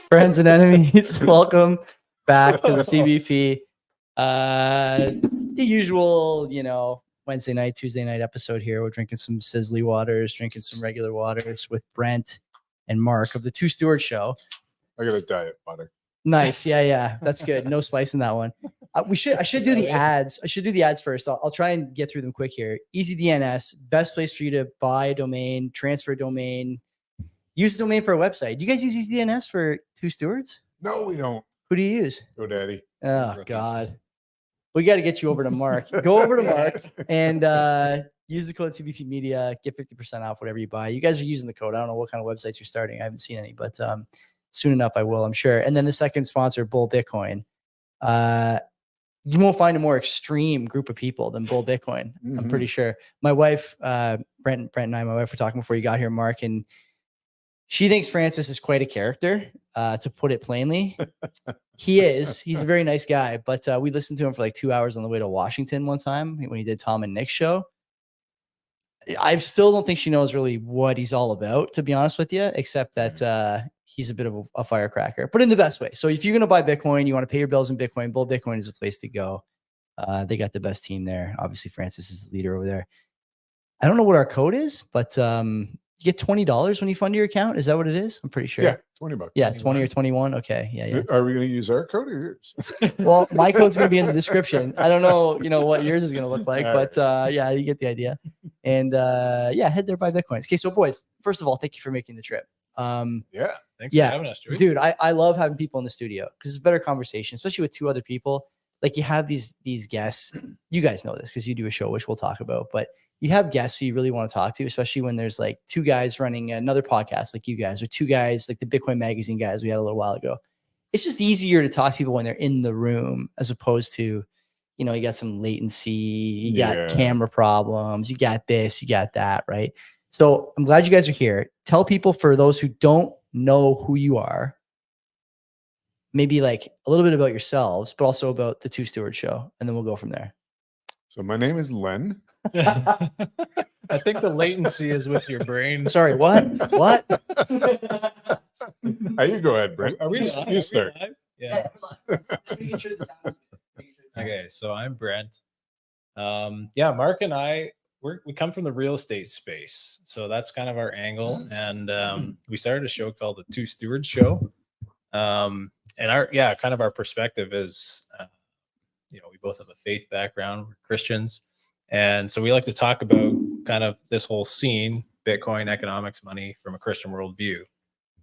Friends and enemies, welcome back to the CBP. The usual, Wednesday night, Tuesday night episode here. We're drinking some sizzly waters, drinking some regular waters with Brent and Mark of the Two Stewards show. I got a diet butter. Nice. Yeah. That's good. No spice in that one. I should do the ads. I should do the ads first. I'll try and get through them quick here. Easy DNS, best place for you to buy a domain, transfer a domain, use a domain for a website. Do you guys use Easy DNS for Two Stewards? No, we don't. Who do you use? GoDaddy. Oh, God. We got to get you over to Mark. Go over to Mark and use the code CBP Media. Get 50% off whatever you buy. You guys are using the code. I don't know what kind of websites you're starting. I haven't seen any, but soon enough I will, I'm sure. And then the second sponsor, Bull Bitcoin. You won't find a more extreme group of people than Bull Bitcoin. Mm-hmm. I'm pretty sure. My wife, Brent and I, my wife, were talking before you got here, Mark, and she thinks Francis is quite a character, to put it plainly. He is. He's a very nice guy, but we listened to him for like 2 hours on the way to Washington one time when he did Tom and Nick's show. I still don't think she knows really what he's all about, to be honest with you, except that he's a bit of a firecracker, but in the best way. So if you're going to buy Bitcoin, you want to pay your bills in Bitcoin, Bull Bitcoin is the place to go. They got the best team there. Obviously, Francis is the leader over there. I don't know what our code is, but you get $20 when you fund your account. Is that what it is? I'm pretty sure. Yeah, $20. Yeah, 20 or 21. Okay. Yeah. Are we going to use our code or yours? Well, my code's going to be in the description. I don't know, what yours is going to look like, but yeah, you get the idea. And head there, buy Bitcoins. Okay, so boys, first of all, thank you for making the trip. Yeah. Thanks for having us, Joey. Dude, I love having people in the studio because it's a better conversation, especially with two other people. Like you have these guests. You guys know this because you do a show, which we'll talk about, but you have guests who you really want to talk to, especially when there's like two guys running another podcast like you guys, or two guys like the Bitcoin Magazine guys we had a little while ago. It's just easier to talk to people when they're in the room as opposed to, you got some latency, you got camera problems, you got this, you got that, right? So I'm glad you guys are here. Tell people, for those who don't know who you are, maybe like a little bit about yourselves, but also about the Two Stewards show, and then we'll go from there. So my name is Len. I think the latency is with your brain. Sorry, what? You go ahead, Brent. Are we live? You start. Yeah. Okay, so I'm Brent. Mark and I, we come from the real estate space, so that's kind of our angle. And we started a show called the Two Stewards Show. And our perspective is, we both have a faith background. We're Christians. And so we like to talk about kind of this whole scene, Bitcoin, economics, money from a Christian worldview.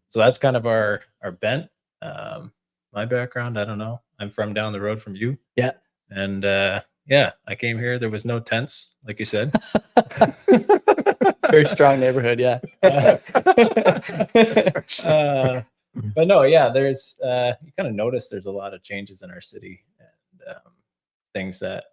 So that's kind of our bent. My background, I don't know. I'm from down the road from you. Yeah. And I came here. There was no tents, like you said. Very strong neighborhood, yeah. But no, yeah, there's you kind of notice there's a lot of changes in our city and things that,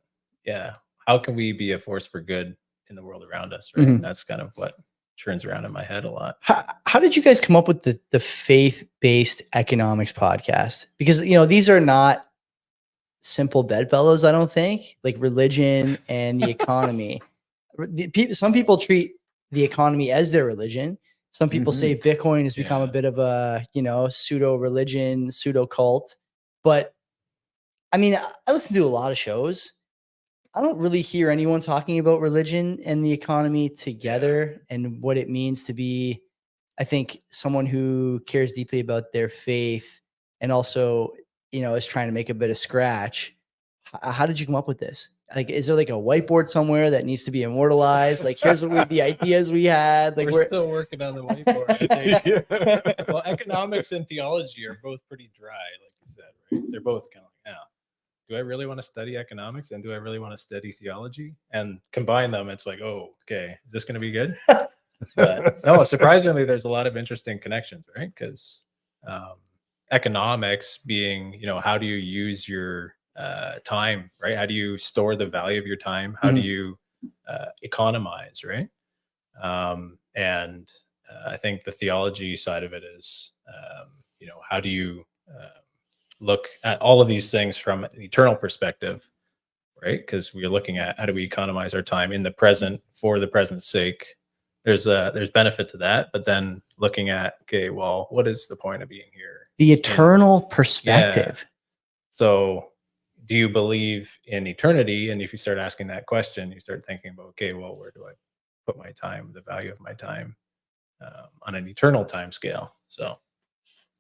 how can we be a force for good in the world around us, right? Mm-hmm. That's kind of what turns around in my head a lot. How did you guys come up with the faith-based economics podcast? Because, these are not simple bedfellows, I don't think, like religion and the economy. Some people treat the economy as their religion. Some people say Bitcoin has become a bit of a, pseudo religion, pseudo cult. But I mean, I listen to a lot of shows. I don't really hear anyone talking about religion and the economy together and what it means to be, I think, someone who cares deeply about their faith and also, is trying to make a bit of scratch. How did you come up with this? Like, is there like a whiteboard somewhere that needs to be immortalized? Like, here's the ideas we had. Like, we're still working on the whiteboard. Well, economics and theology are both pretty dry, like you said, right? They're both kind of like, do I really want to study economics and do I really want to study theology? And combine them, it's like, oh, okay, is this going to be good? But no, surprisingly, there's a lot of interesting connections, right? Because economics being, how do you use your time, right? How do you store the value of your time? How do you economize, right? And I think the theology side of it is, how do you look at all of these things from an eternal perspective, right? Because we're looking at how do we economize our time in the present for the present's sake. There's benefit to that, but then looking at, okay, well, what is the point of being here The eternal perspective. So do you believe in eternity? And if you start asking that question, you start thinking about, okay, well, where do I put my time, the value of my time on an eternal time scale? So,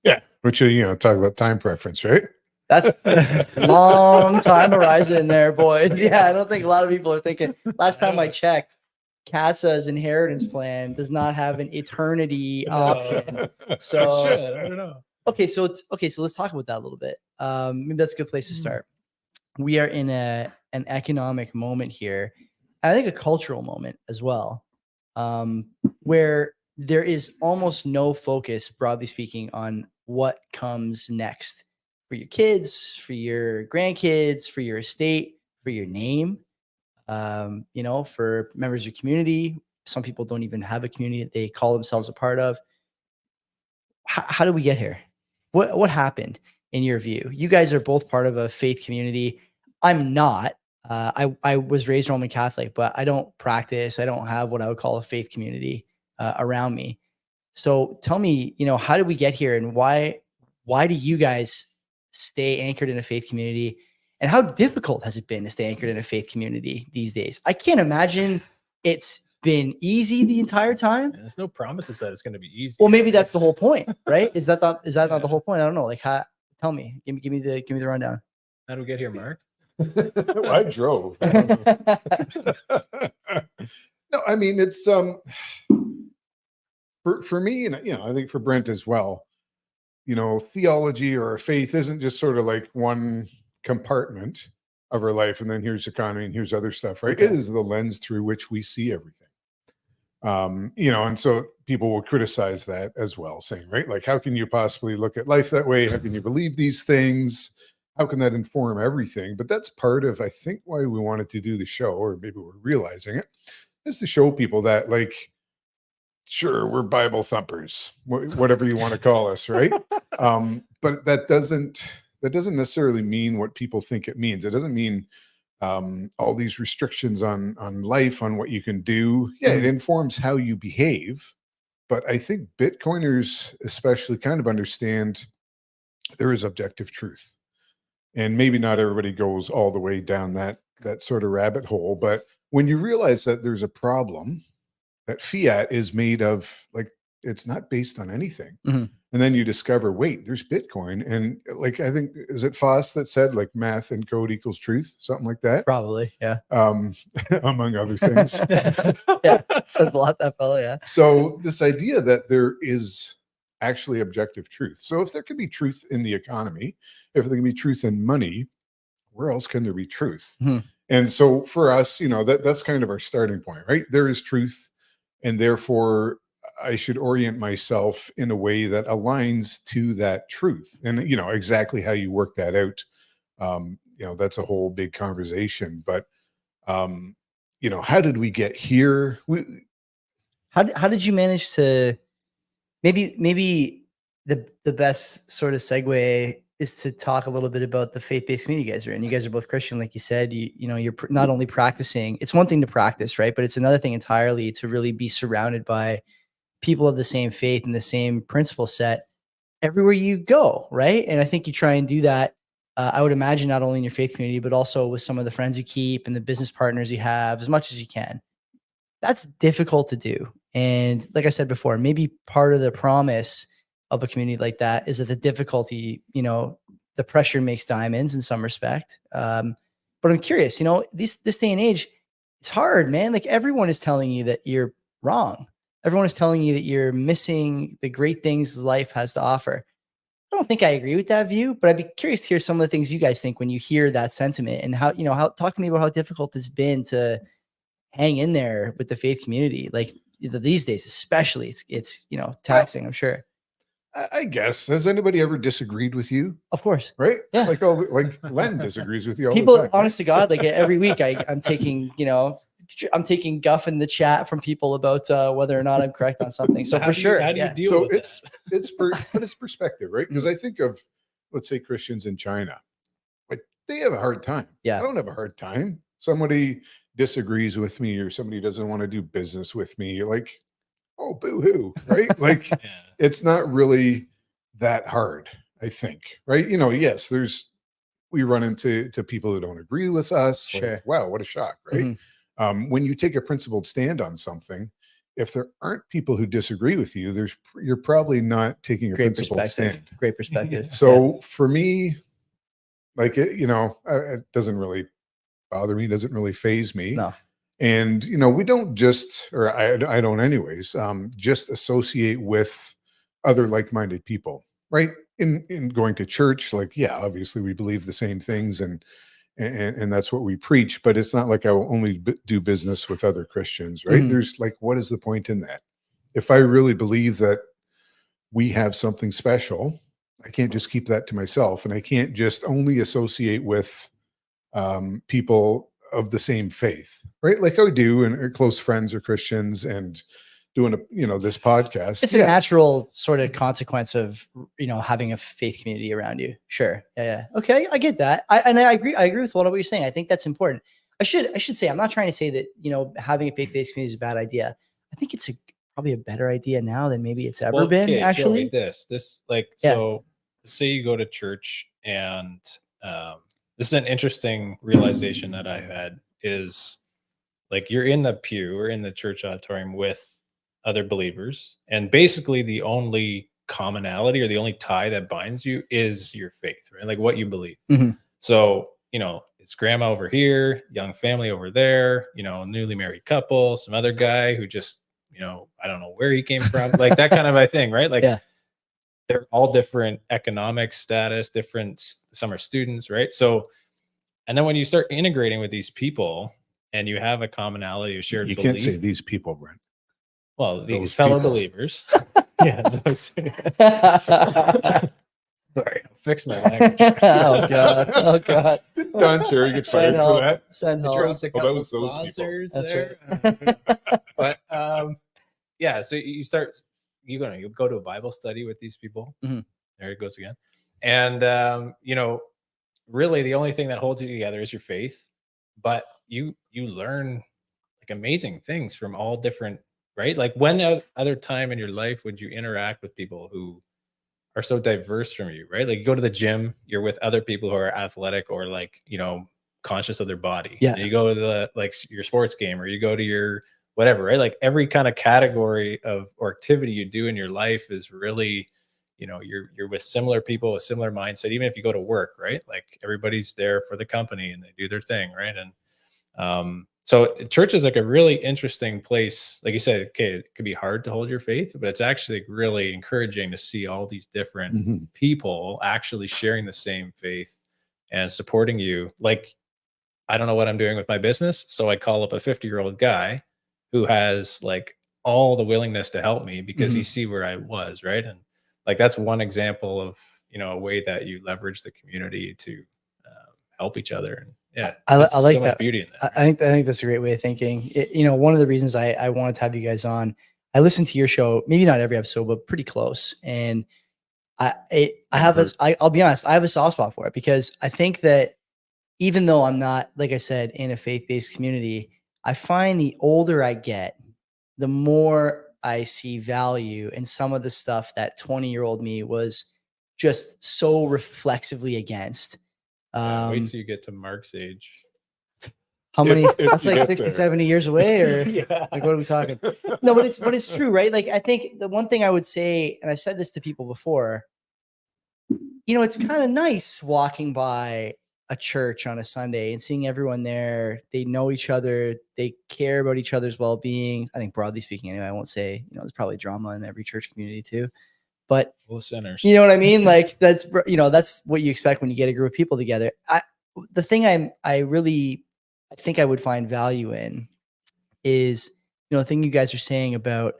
Yeah. Which, talk about time preference, right? That's a long time horizon there, boys. Yeah, I don't think a lot of people are thinking. Last time I checked, CASA's inheritance plan does not have an eternity option. So I don't know. Okay, so let's talk about that a little bit. Maybe that's a good place to start. We are in an economic moment here, and I think a cultural moment as well, where there is almost no focus, broadly speaking, on what comes next for your kids, for your grandkids, for your estate, for your name, for members of your community. Some people don't even have a community that they call themselves a part of. How did we get here? What happened in your view? You guys are both part of a faith community. I'm not. I was raised Roman Catholic, but I don't practice. I don't have what I would call a faith community around me. So tell me, how did we get here, and why do you guys stay anchored in a faith community? And how difficult has it been to stay anchored in a faith community these days? I can't imagine it's been easy the entire time. There's no promises that it's going to be easy. Well, maybe that's the whole point, right? Is that not the whole point? I don't know. Like, tell me, give me the rundown. How do we get here, Mark? Well, I drove. No, I mean, it's for me, and I think for Brent as well, theology or faith isn't just sort of like one compartment of our life, and then here's economy and here's other stuff, right? Okay. It is the lens through which we see everything. And so people will criticize that as well, saying, right, like, how can you possibly look at life that way? How can you believe these things? How can that inform everything? But that's part of, I think, why we wanted to do the show, or maybe we're realizing it, is to show people that, like, sure, we're Bible thumpers, whatever you want to call us, right? But that doesn't necessarily mean what people think it means. It doesn't mean all these restrictions on life, on what you can do. Yeah, it informs how you behave. But I think Bitcoiners especially kind of understand there is objective truth. And maybe not everybody goes all the way down that sort of rabbit hole. But when you realize that there's a problem, that fiat is made of, like, it's not based on anything. Mm-hmm. And then you discover, wait, there's Bitcoin. And, like, I think, is it Foss that said, like, math and code equals truth? Something like that. Probably, yeah. Among other things. Yeah, says a lot, that fellow, yeah. So this idea that there is actually objective truth. So if there can be truth in the economy, if there can be truth in money, where else can there be truth? Mm-hmm. And so for us, that's kind of our starting point, right? There is truth, and therefore I should orient myself in a way that aligns to that truth. And, exactly how you work that out, that's a whole big conversation. But, how did we get here? How did you manage to, maybe the best sort of segue is to talk a little bit about the faith-based community you guys are in. You guys are both Christian, like you said. You're not only practicing. It's one thing to practice, right? But it's another thing entirely to really be surrounded by people of the same faith and the same principle set everywhere you go, right? And I think you try and do that. I would imagine not only in your faith community, but also with some of the friends you keep and the business partners you have, as much as you can. That's difficult to do. And like I said before, maybe part of the promise of a community like that is that the difficulty, the pressure makes diamonds in some respect. But I'm curious, this day and age, it's hard, man. Like, everyone is telling you that you're wrong. Everyone is telling you that you're missing the great things life has to offer. I don't think I agree with that view, but I'd be curious to hear some of the things you guys think when you hear that sentiment, and how talk to me about how difficult it's been to hang in there with the faith community. Like, these days, especially, it's taxing, I'm sure. I guess. Has anybody ever disagreed with you? Of course. Right? Yeah. Like Len disagrees with you all People, the time. honest to God, like every week I'm taking, I'm taking guff in the chat from people about whether or not I'm correct on something. So for sure. How do you deal So with that? it's perspective, right? Because I think of, let's say, Christians in China, like, they have a hard time. Yeah. I don't have a hard time. Somebody disagrees with me, or somebody doesn't want to do business with me. You're like, oh, boo-hoo, right? Like, Yeah. it's not really that hard. I think, right? Yes, we run into people who don't agree with us. Sure. Like, wow, what a shock, right? When you take a principled stand on something, if there aren't people who disagree with you, you're probably not taking a Great principled perspective. stand. Great perspective. So for me, like it doesn't really bother me, doesn't really phase me. No. And we don't just, or I don't anyways, just associate with other like-minded people, right? In going to church, like, yeah, obviously we believe the same things, and that's what we preach. But it's not like I will only do business with other Christians, right? There's like, what is the point in that? If I really believe that we have something special, I can't just keep that to myself, and I can't just only associate with people of the same faith, right? Like I do, and close friends are Christians, and doing this podcast. It's a natural sort of consequence of having a faith community around you. Sure. Yeah. Okay, I get that. I agree. I agree with a lot of what you're saying. I think that's important. I should say, I'm not trying to say that having a faith-based community is a bad idea. I think it's probably a better idea now than maybe it's ever been. Okay, actually, Joey, so say you go to church, and this is an interesting realization that I had, is like you're in the pew or in the church auditorium with other believers, and basically the only commonality or the only tie that binds you is your faith, right? Like what you believe. So it's grandma over here, young family over there, newly married couple, some other guy who just I don't know where he came from, like that kind of a thing, right? Like they're all different economic status, different, some are students, right? So, and then when you start integrating with these people and you have a commonality of shared You belief, can't say these people, Brent. well, these Those fellow people. believers. Yeah. Sorry, I'll fix my language. Oh God. Don Cherry get fired for that. Send I help. dropped a Oh, that couple was those people. sponsors That's there. But yeah, so you go to a Bible study with these people. There it goes again. And really the only thing that holds you together is your faith, but you learn like amazing things from all different, right? Like when other time in your life would you interact with people who are so diverse from you, right? Like you go to the gym, you're with other people who are athletic or like, conscious of their body. Yeah. And you go to your sports game, or you go to your whatever, right? Like every kind of category or activity you do in your life is really, you're with similar people with similar mindset. Even if you go to work, right? Like everybody's there for the company and they do their thing, right? And so church is like a really interesting place. Like you said, okay, it could be hard to hold your faith, but it's actually really encouraging to see all these different people actually sharing the same faith and supporting you. Like, I don't know what I'm doing with my business, so I call up a 50-year-old guy who has like all the willingness to help me because he see where I was, right? And like that's one example of a way that you leverage the community to help each other. And yeah, I like so much that. beauty in that. I think that's a great way of thinking. One of the reasons I wanted to have you guys on, I listened to your show, maybe not every episode, but pretty close. And I'll be honest, I have a soft spot for it because I think that even though I'm not, like I said, in a faith-based community, I find the older I get, the more I see value in some of the stuff that 20-year-old me was just so reflexively against. Wait till you get to Mark's age. How many? If That's you like get 60, there. 70 years away, or Yeah. like what are we talking? No, but it's true, right? Like I think the one thing I would say, and I've said this to people before, it's kind of nice walking by a church on a Sunday and seeing everyone there. They know each other. They care about each other's well-being. I think broadly speaking, anyway, I won't say, there's probably drama in every church community too, but Full of sinners. you know what I mean? Like that's what you expect when you get a group of people together. The thing I think I would find value in is, the thing you guys are saying about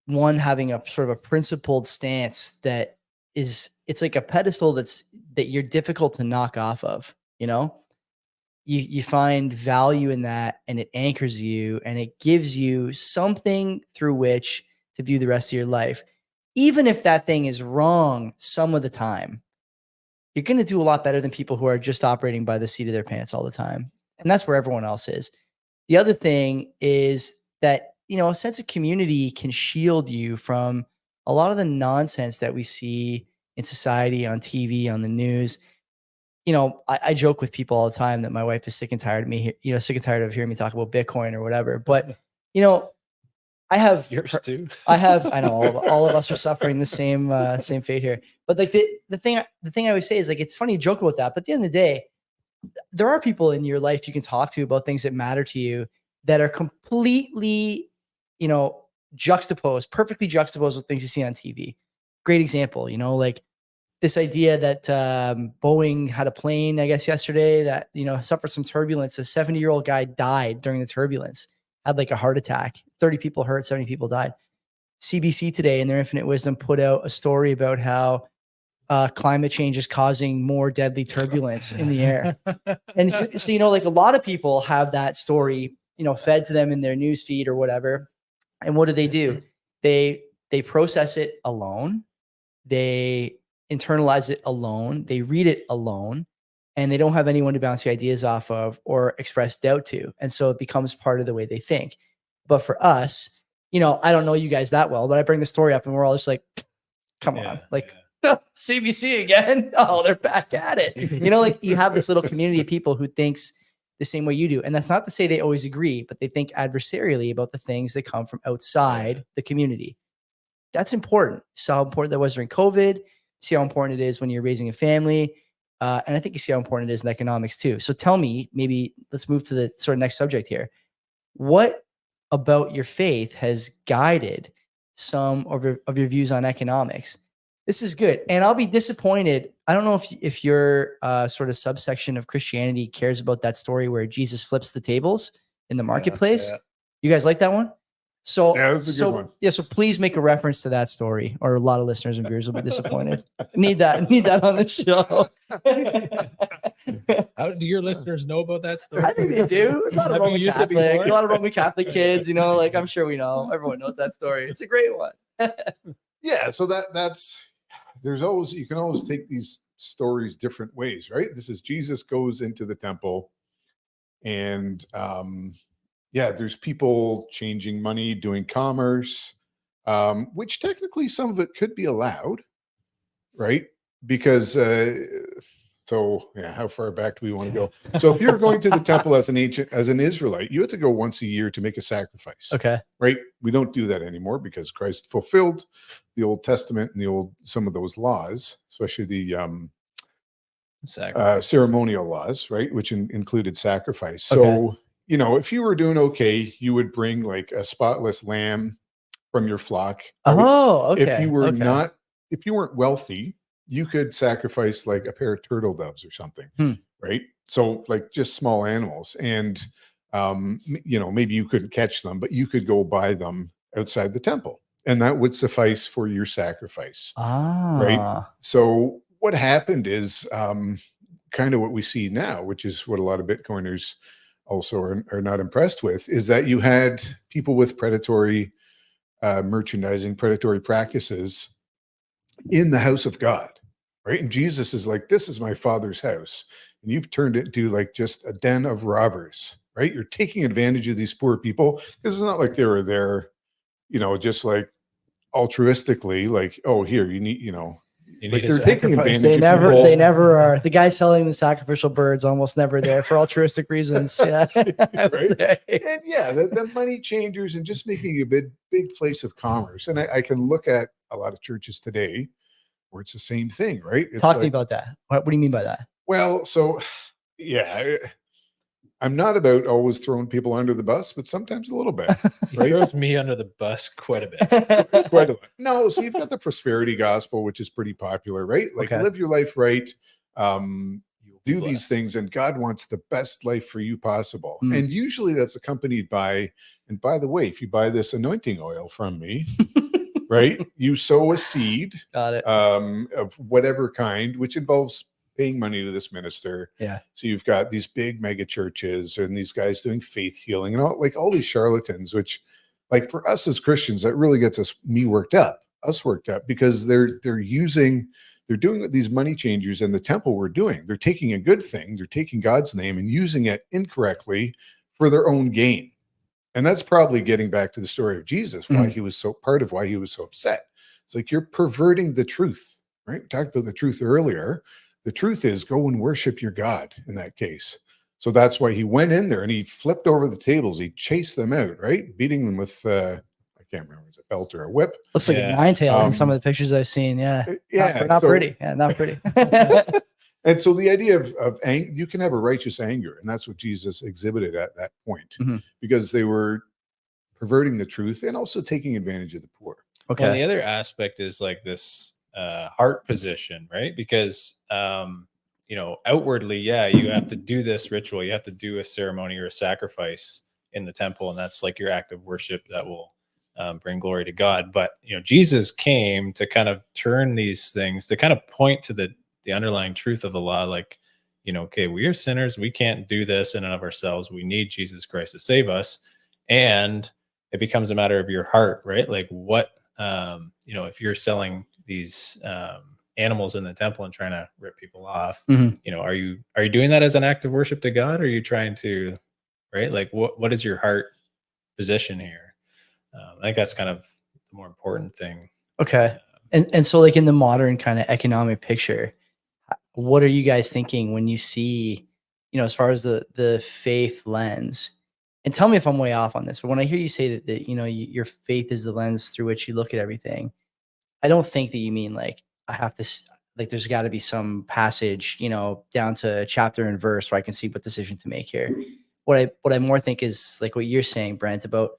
one having a sort of a principled stance that it's like a pedestal that you're difficult to knock off of, you find value in that, and it anchors you and it gives you something through which to view the rest of your life. Even if that thing is wrong some of the time, you're going to do a lot better than people who are just operating by the seat of their pants all the time. And that's where everyone else is. The other thing is that, a sense of community can shield you from a lot of the nonsense that we see in society, on TV, on the news. I joke with people all the time that my wife is sick and tired of me, sick and tired of hearing me talk about Bitcoin or whatever. But, I have Yours too. I know all of us are suffering the same fate here. But like the thing I always say is like, it's funny to joke about that. But at the end of the day, there are people in your life you can talk to about things that matter to you that are completely, perfectly juxtaposed with things you see on TV. Great example, like this idea that Boeing had a plane, I guess, yesterday that, suffered some turbulence. A 70-year-old guy died during the turbulence, had like a heart attack, 30 people hurt, 70 people died. CBC today, in their infinite wisdom, put out a story about how climate change is causing more deadly turbulence in the air. And so, like a lot of people have that story, fed to them in their news feed or whatever. And what do? They process it alone. They internalize it alone. They read it alone, and they don't have anyone to bounce the ideas off of or express doubt to. And so it becomes part of the way they think. But for us, I don't know you guys that well, but I bring the story up and we're all just like, come on, like CBC again. Oh, they're back at it. Like you have this little community of people who thinks the same way you do. And that's not to say they always agree, but they think adversarially about the things that come from outside the community. That's important. So how important that was during COVID. See how important it is when you're raising a family. And I think you see how important it is in economics too. So tell me, maybe let's move to the sort of next subject here. What about your faith has guided some of your views on economics? This is good. And I'll be disappointed. I don't know if your sort of subsection of Christianity cares about that story where Jesus flips the tables in the marketplace. Yeah. You guys like that one? So yeah, that's a good one. Yeah, so please make a reference to that story, or a lot of listeners and viewers will be disappointed. Need that on the show. How do your listeners know about that story? I think they do. A lot of Roman Catholic kids, like I'm sure we know. Everyone knows that story. It's a great one. Yeah, so that's you can always take these stories different ways, right? This is Jesus goes into the temple, and there's people changing money, doing commerce, which technically some of it could be allowed, right? Because how far back do we want to go? So if you're going to the temple as an Israelite, you had to go once a year to make a sacrifice. Okay. Right? We don't do that anymore because Christ fulfilled the Old Testament and some of those laws, especially the ceremonial laws, right? Which included sacrifice. Okay. So, if you were doing okay, you would bring like a spotless lamb from your flock. Right? Oh, okay. If you weren't wealthy, you could sacrifice like a pair of turtle doves or something, right? So like just small animals, and maybe you couldn't catch them, but you could go buy them outside the temple, and that would suffice for your sacrifice. Right? So what happened is kind of what we see now, which is what a lot of Bitcoiners also are not impressed with, is that you had people with predatory merchandising, predatory practices in the house of God, right? And Jesus is like, this is my Father's house, and you've turned it into like just a den of robbers, right? You're taking advantage of these poor people, because it's not like they were there, just like altruistically, like, oh, here, you need, like they're taking advantage. They never are. The guy selling the sacrificial birds almost never there for altruistic reasons. Yeah. Right. And the money changers, and just making a big place of commerce. And I can look at a lot of churches today where it's the same thing, right? Talk to me about that. What do you mean by that? Well, so I'm not about always throwing people under the bus, but sometimes a little bit. He throws me under the bus quite a bit. Quite a bit. No, so you've got the prosperity gospel, which is pretty popular, right? Like live your life right, do these things, and God wants the best life for you possible. And usually that's accompanied by, and by the way, if you buy this anointing oil from me, right, you sow a seed of whatever kind, which involves paying money to this minister. Yeah. So you've got these big mega churches and these guys doing faith healing and all these charlatans, which like for us as Christians, that really gets us worked up because they're doing what these money changers in the temple were doing. They're taking a good thing, they're taking God's name and using it incorrectly for their own gain. And that's probably getting back to the story of Jesus, why he was so upset. It's like you're perverting the truth. right? We talked about the truth earlier. The truth is go and worship your God in that case. So that's why he went in there and he flipped over the tables. He chased them out, right? Beating them with, I can't remember, was it a belt or a whip? Looks like a Yeah. nine tail in some Um, of the pictures I've seen. Yeah. Yeah. Not so- pretty. Yeah, not pretty. And so the idea of you can have a righteous anger, and that's what Jesus exhibited at that point, Mhm. because they were perverting the truth and also taking advantage of the poor. Okay. Well, the other aspect is like this heart position, right? Because outwardly, yeah, you have to do this ritual, you have to do a ceremony or a sacrifice in the temple, and that's like your act of worship that will bring glory to God. But Jesus came to kind of turn these things, to kind of point to the underlying truth of the law, like, okay, we are sinners, we can't do this in and of ourselves, we need Jesus Christ to save us. And it becomes a matter of your heart, right? Like what if you're selling these animals in the temple and trying to rip people off, Mhm. are you doing that as an act of worship to God, or are you trying to, right, like what is your heart position here? I think that's kind of the more important thing. Okay. And so like in the modern kind of economic picture, what are you guys thinking when you see, as far as the faith lens? And tell me if I'm way off on this, but when I hear you say that your faith is the lens through which you look at everything, I don't think that you mean like I have to like there's got to be some passage, down to chapter and verse where I can see what decision to make here. What I more think is like what you're saying, Brent, about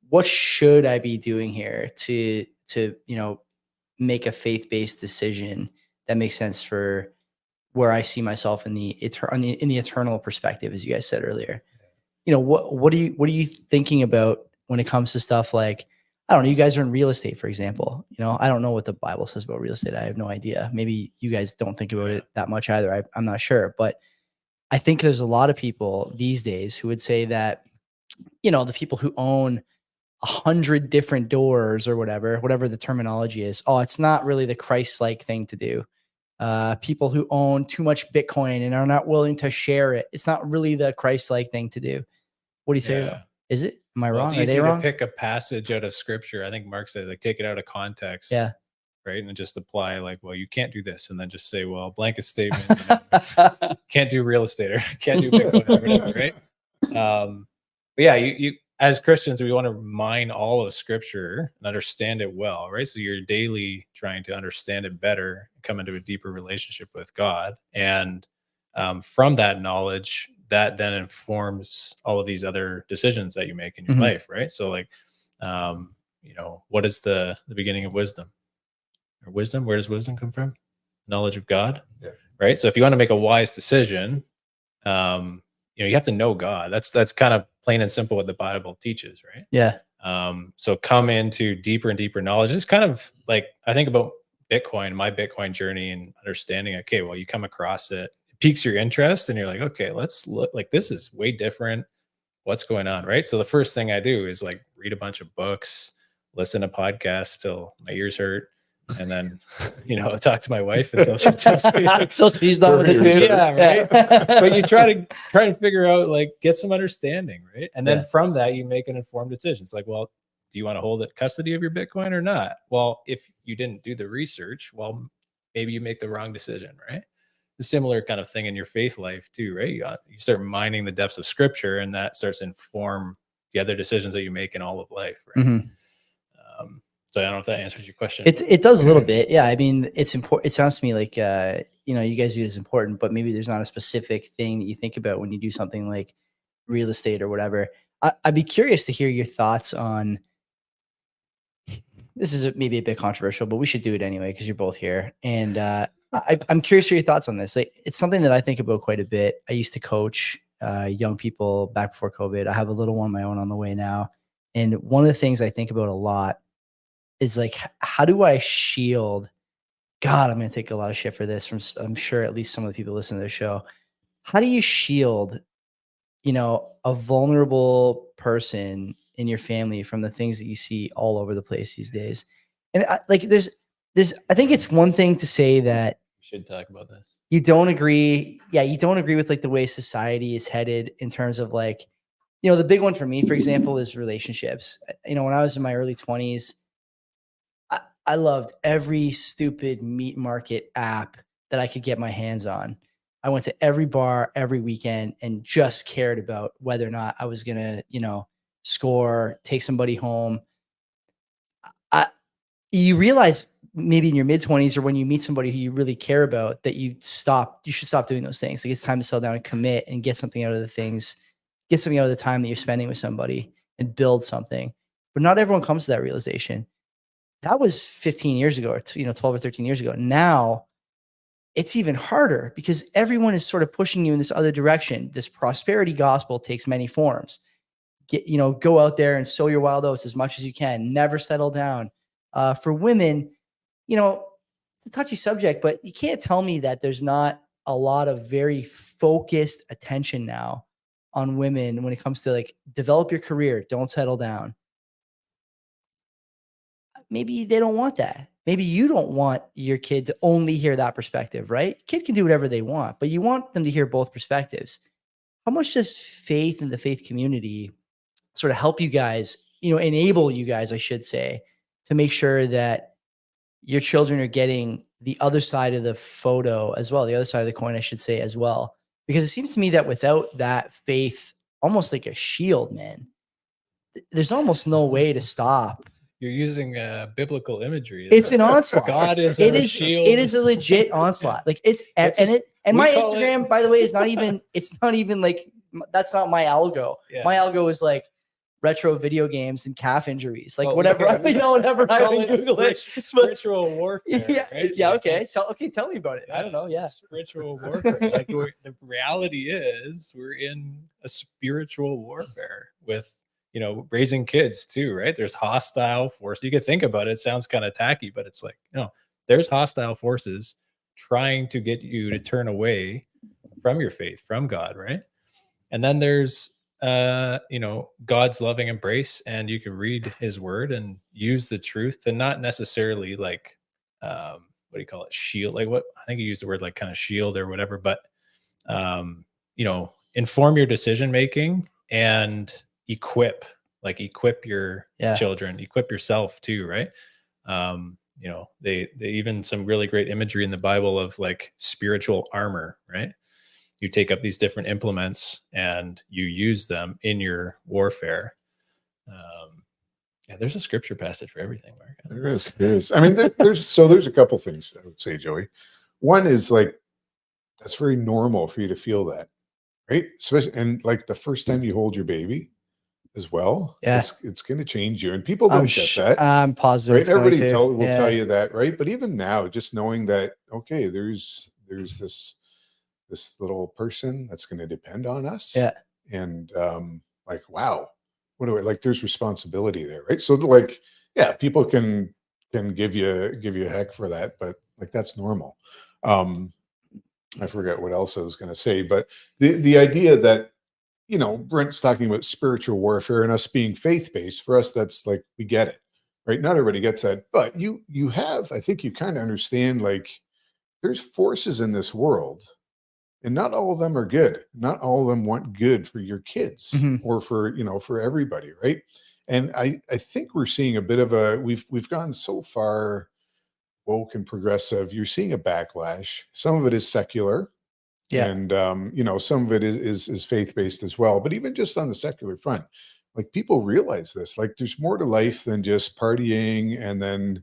what should I be doing here to make a faith-based decision that makes sense for where I see myself in the eternal perspective, as you guys said earlier. What are you thinking about when it comes to stuff like, I don't know, you guys are in real estate, for example. I don't know what the Bible says about real estate. I have no idea. Maybe you guys don't think about it that much either. I'm not sure, but I think there's a lot of people these days who would say that, the people who own 100 different doors or whatever the terminology is, it's not really the Christ-like thing to do. People who own too much Bitcoin and are not willing to share it, it's not really the Christ-like thing to do. What do you say? Yeah. Is it? Am I Well, wrong? it's Are easy they to wrong? pick a passage out of scripture. I think Mark said, like, take it out of context. Yeah. Right. And then just apply, like, well, you can't do this. And then just say, well, blanket statement, can't do real estate or can't do Bitcoin or whatever. Right. But yeah, you as Christians, we want to mine all of scripture and understand it well. Right. So you're daily trying to understand it better, come into a deeper relationship with God. And from that knowledge, that then informs all of these other decisions that you make in your Mhm. life, right? So like, what is the beginning of wisdom? Or wisdom, where does wisdom come from? Knowledge of God, Yeah. right? So if you want to make a wise decision, you have to know God. That's kind of plain and simple what the Bible teaches, right? Yeah. So come into deeper and deeper knowledge. It's kind of like, I think about Bitcoin, my Bitcoin journey, and understanding, okay, well, you come across it, piques your interest, and you're like, okay, let's look, like, this is way different. What's going on, right? So the first thing I do is like read a bunch of books, listen to podcasts till my ears hurt, and then talk to my wife until she tells me So she's done with it too. yeah, right. But you try to figure out, like, get some understanding, right? And then from that you make an informed decision. It's like, well, do you want to hold it custody of your Bitcoin or not? Well, if you didn't do the research, well, maybe you make the wrong decision, right? A similar kind of thing in your faith life too, right? You start mining the depths of scripture, and that starts to inform the other decisions that you make in all of life, right? Mhm. So I don't know if that answers your question. It does a little bit. Yeah. I mean, it's important. It sounds to me like, you guys view it as important, but maybe there's not a specific thing that you think about when you do something like real estate or whatever. I'd be curious to hear your thoughts on, this is maybe a bit controversial, but we should do it anyway, because you're both here. And I'm curious for your thoughts on this. Like, it's something that I think about quite a bit. I used to coach young people back before COVID. I have a little one of my own on the way now. And one of the things I think about a lot is like, how do I shield? God, I'm going to take a lot of shit for this from, I'm sure, at least some of the people listening to the show. How do you shield, a vulnerable person in your family from the things that you see all over the place these days? And there's, I think it's one thing to say that We should talk about this. you don't agree. Yeah. You don't agree with like the way society is headed in terms of like, the big one for me, for example, is relationships. When I was in my early 20s, I loved every stupid meat market app that I could get my hands on. I went to every bar every weekend and just cared about whether or not I was going to, score, take somebody home. You realize maybe in your mid-20s or when you meet somebody who you really care about that you should stop doing those things. Like it's time to settle down and commit and get something out of the things, get something out of the time that you're spending with somebody and build something. But not everyone comes to that realization. That was 15 years ago or 12 or 13 years ago. Now it's even harder because everyone is sort of pushing you in this other direction. This prosperity gospel takes many forms. Go out there and sow your wild oats as much as you can. Never settle down. For women, it's a touchy subject, but you can't tell me that there's not a lot of very focused attention now on women when it comes to like develop your career, don't settle down. Maybe they don't want that. Maybe you don't want your kid to only hear that perspective, right? Kid can do whatever they want, but you want them to hear both perspectives. How much does faith in the faith community sort of help you guys, enable you guys, I should say, to make sure that your children are getting the other side of the photo as well, the other side of the coin, I should say, as well? Because it seems to me that without that faith, almost like a shield, man, there's almost no way to stop. You're using biblical imagery. It's an onslaught. God is It our is. shield. It is a legit onslaught. Like it's and my Instagram, by the way, is not even. It's not even like that's not my algo. Yeah. My algo is like retro video games and calf injuries, like Well, whatever. Whatever I Call can it Google it. spiritual warfare. Yeah. Right? Yeah. Like Okay. it's- Tell me about it. I don't know. Yeah. Spiritual warfare. Like the reality is we're in a spiritual warfare with, raising kids too, right? There's hostile force. You could think about it. It sounds kind of tacky, but it's like, there's hostile forces trying to get you to turn away from your faith, from God, right? And then there's God's loving embrace, and you can read his word and use the truth to not necessarily like what do you call it, shield, like what I think you used the word like kind of shield or whatever, but inform your decision making and equip your children, equip yourself too, right? They even some really great imagery in the Bible of like spiritual armor, right? You take up these different implements and you use them in your warfare. There's a scripture passage for everything, Mark. There is. I mean, there's a couple things I would say, Joey. One is like, that's very normal for you to feel that, right? Especially, and like the first time you hold your baby as well, Yeah. it's going to change you. And people don't get that. I'm positive. Right? Everybody will Yeah. tell you that, right? But even now, just knowing that, okay, there's this little person that's going to depend on us. Yeah. And like, wow, what do I like? There's responsibility there, right? So like, yeah, people can give you a heck for that, but like that's normal. I forget what else I was going to say, but the idea that, Brent's talking about spiritual warfare and us being faith-based, for us, that's like, we get it, right? Not everybody gets that, but you have, I think you kind of understand, like there's forces in this world and not all of them are good. Not all of them want good for your kids or for everybody. Right. And I think we're seeing a bit of we've gone so far woke and progressive. You're seeing a backlash. Some of it is secular. Yeah. And, some of it is faith-based as well. But even just on the secular front, like people realize this, like there's more to life than just partying. And then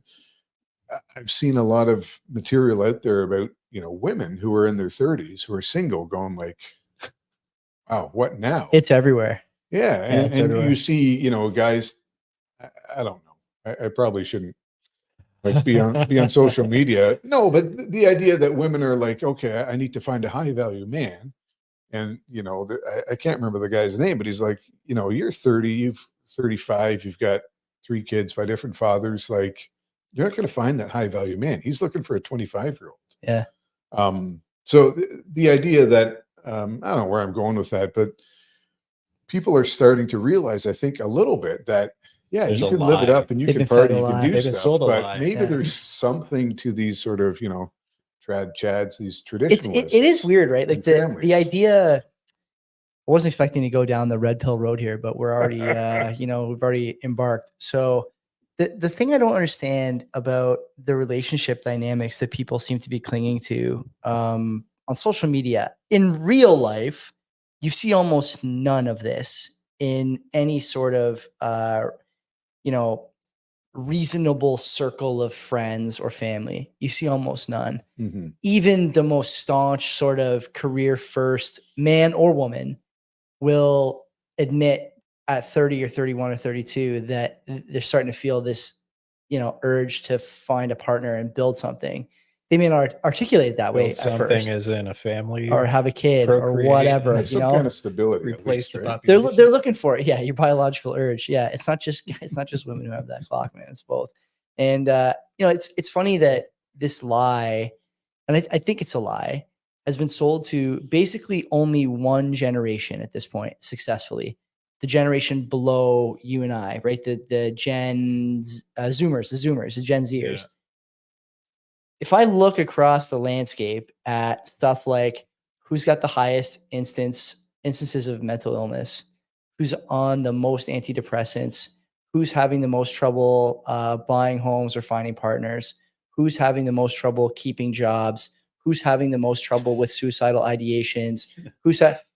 I've seen a lot of material out there about, women who are in their 30s who are single going like, wow, what now? It's everywhere. Yeah. it's And everywhere. you see, guys, I don't know. I probably shouldn't like be on social media. No, but the idea that women are like, okay, I need to find a high value man. And, I can't remember the guy's name, but he's like, you're 30, you've 35, you've got 3 kids by different fathers. Like, you're not going to find that high value man. He's looking for a 25-year-old. Yeah. So the idea that, I don't know where I'm going with that, but people are starting to realize, I think a little bit that, yeah, There's you a can live it lie. up and you They've can been fed party, a you lie. can do They've been stuff, sold a but lie. maybe Yeah. there's something to these sort of, trad chads, these It traditionalists. is weird, right? Like and the families. idea. I wasn't expecting to go down the red pill road here, but we're already, we've already embarked. So The thing I don't understand about the relationship dynamics that people seem to be clinging to on social media, in real life, you see almost none of this in any sort of reasonable circle of friends or family. You see almost none. Mm-hmm. Even the most staunch sort of career first man or woman will admit at 30 or 31 or 32 that they're starting to feel this, urge to find a partner and build something. They may not articulate it that way Build at something first, as in a family or have a kid or procreate, whatever, Have some kind of stability. at replace least, the right? population. they're looking for it. Yeah, your biological urge. Yeah, it's not just women who have that clock, man. It's both. And it's funny that this lie, and I think it's a lie, has been sold to basically only one generation at this point successfully. The generation below you and I, right? The Zoomers, the Gen Zers. Yeah. If I look across the landscape at stuff like who's got the highest instances of mental illness, who's on the most antidepressants, who's having the most trouble buying homes or finding partners, who's having the most trouble keeping jobs, who's having the most trouble with suicidal ideations,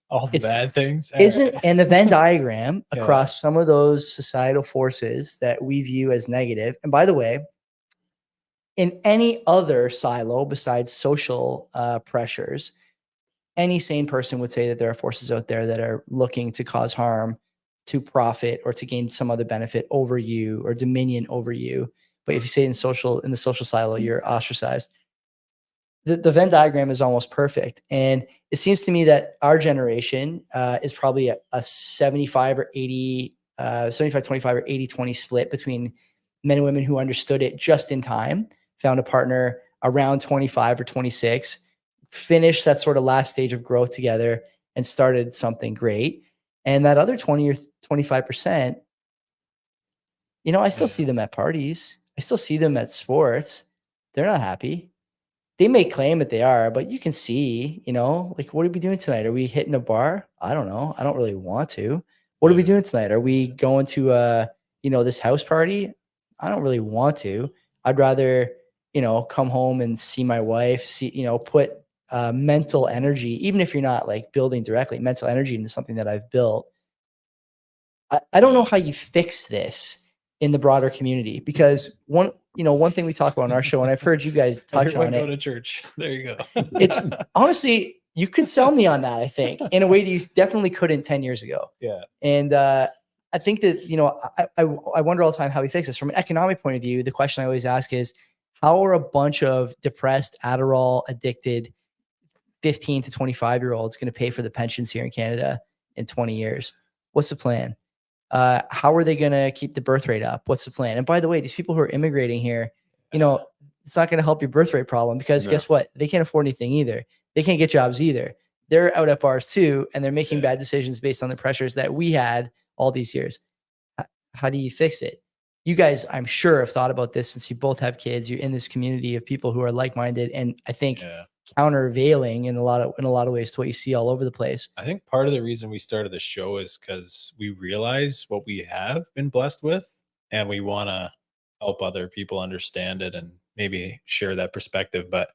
All the bad things. and the Venn diagram Yeah. across some of those societal forces that we view as negative. And by the way, in any other silo besides social pressures, any sane person would say that there are forces out there that are looking to cause harm, to profit, or to gain some other benefit over you or dominion over you. But if you say in the social silo, you're ostracized. The Venn diagram is almost perfect. And it seems to me that our generation is probably a 75 or 80, 75, 25 or 80, 20 split between men and women who understood it just in time, found a partner around 25 or 26, finished that sort of last stage of growth together and started something great. And that other 20 or 25%, I still see them at parties. I still see them at sports. They're not happy. They may claim that they are, but you can see, like, what are we doing tonight? Are we hitting a bar? I don't know. I don't really want to. What are we doing tonight? Are we going to, this house party? I don't really want to. I'd rather, come home and see my wife, put mental energy, even if you're not like building directly, mental energy into something that I've built. I don't know how you fix this in the broader community, because one thing we talk about on our show, and I've heard you guys touch on Go it. to church. There you go. It's honestly, you could sell me on that, I think, in a way that you definitely couldn't 10 years ago. Yeah. And I think that, I wonder all the time how we fix this. From an economic point of view, the question I always ask is, how are a bunch of depressed, Adderall addicted 15 to 25-year-olds going to pay for the pensions here in Canada in 20 years? What's the plan? How are they going to keep the birth rate up? What's the plan? And by the way, these people who are immigrating here, it's not going to help your birth rate problem, because guess what? They can't afford anything either. They can't get jobs either. They're out at bars too, and they're making bad decisions based on the pressures that we had all these years. How do you fix it? You guys, I'm sure, have thought about this since you both have kids. You're in this community of people who are like-minded, and I think countervailing in a lot of ways to what you see all over the place. I think part of the reason we started the show is because we realize what we have been blessed with, and we want to help other people understand it and maybe share that perspective. But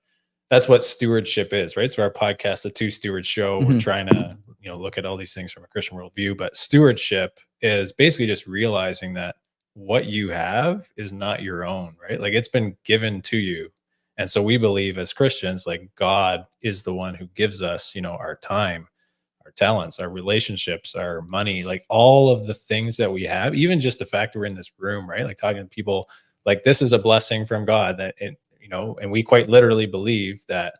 that's what stewardship is, right? So our podcast, the Two Stewards Show, we're trying to, look at all these things from a Christian worldview. But stewardship is basically just realizing that what you have is not your own, right? Like, it's been given to you. And so we believe as Christians, like, God is the one who gives us, our time, our talents, our relationships, our money, like all of the things that we have, even just the fact we're in this room, right? Like, talking to people, like, this is a blessing from God, that it, and we quite literally believe that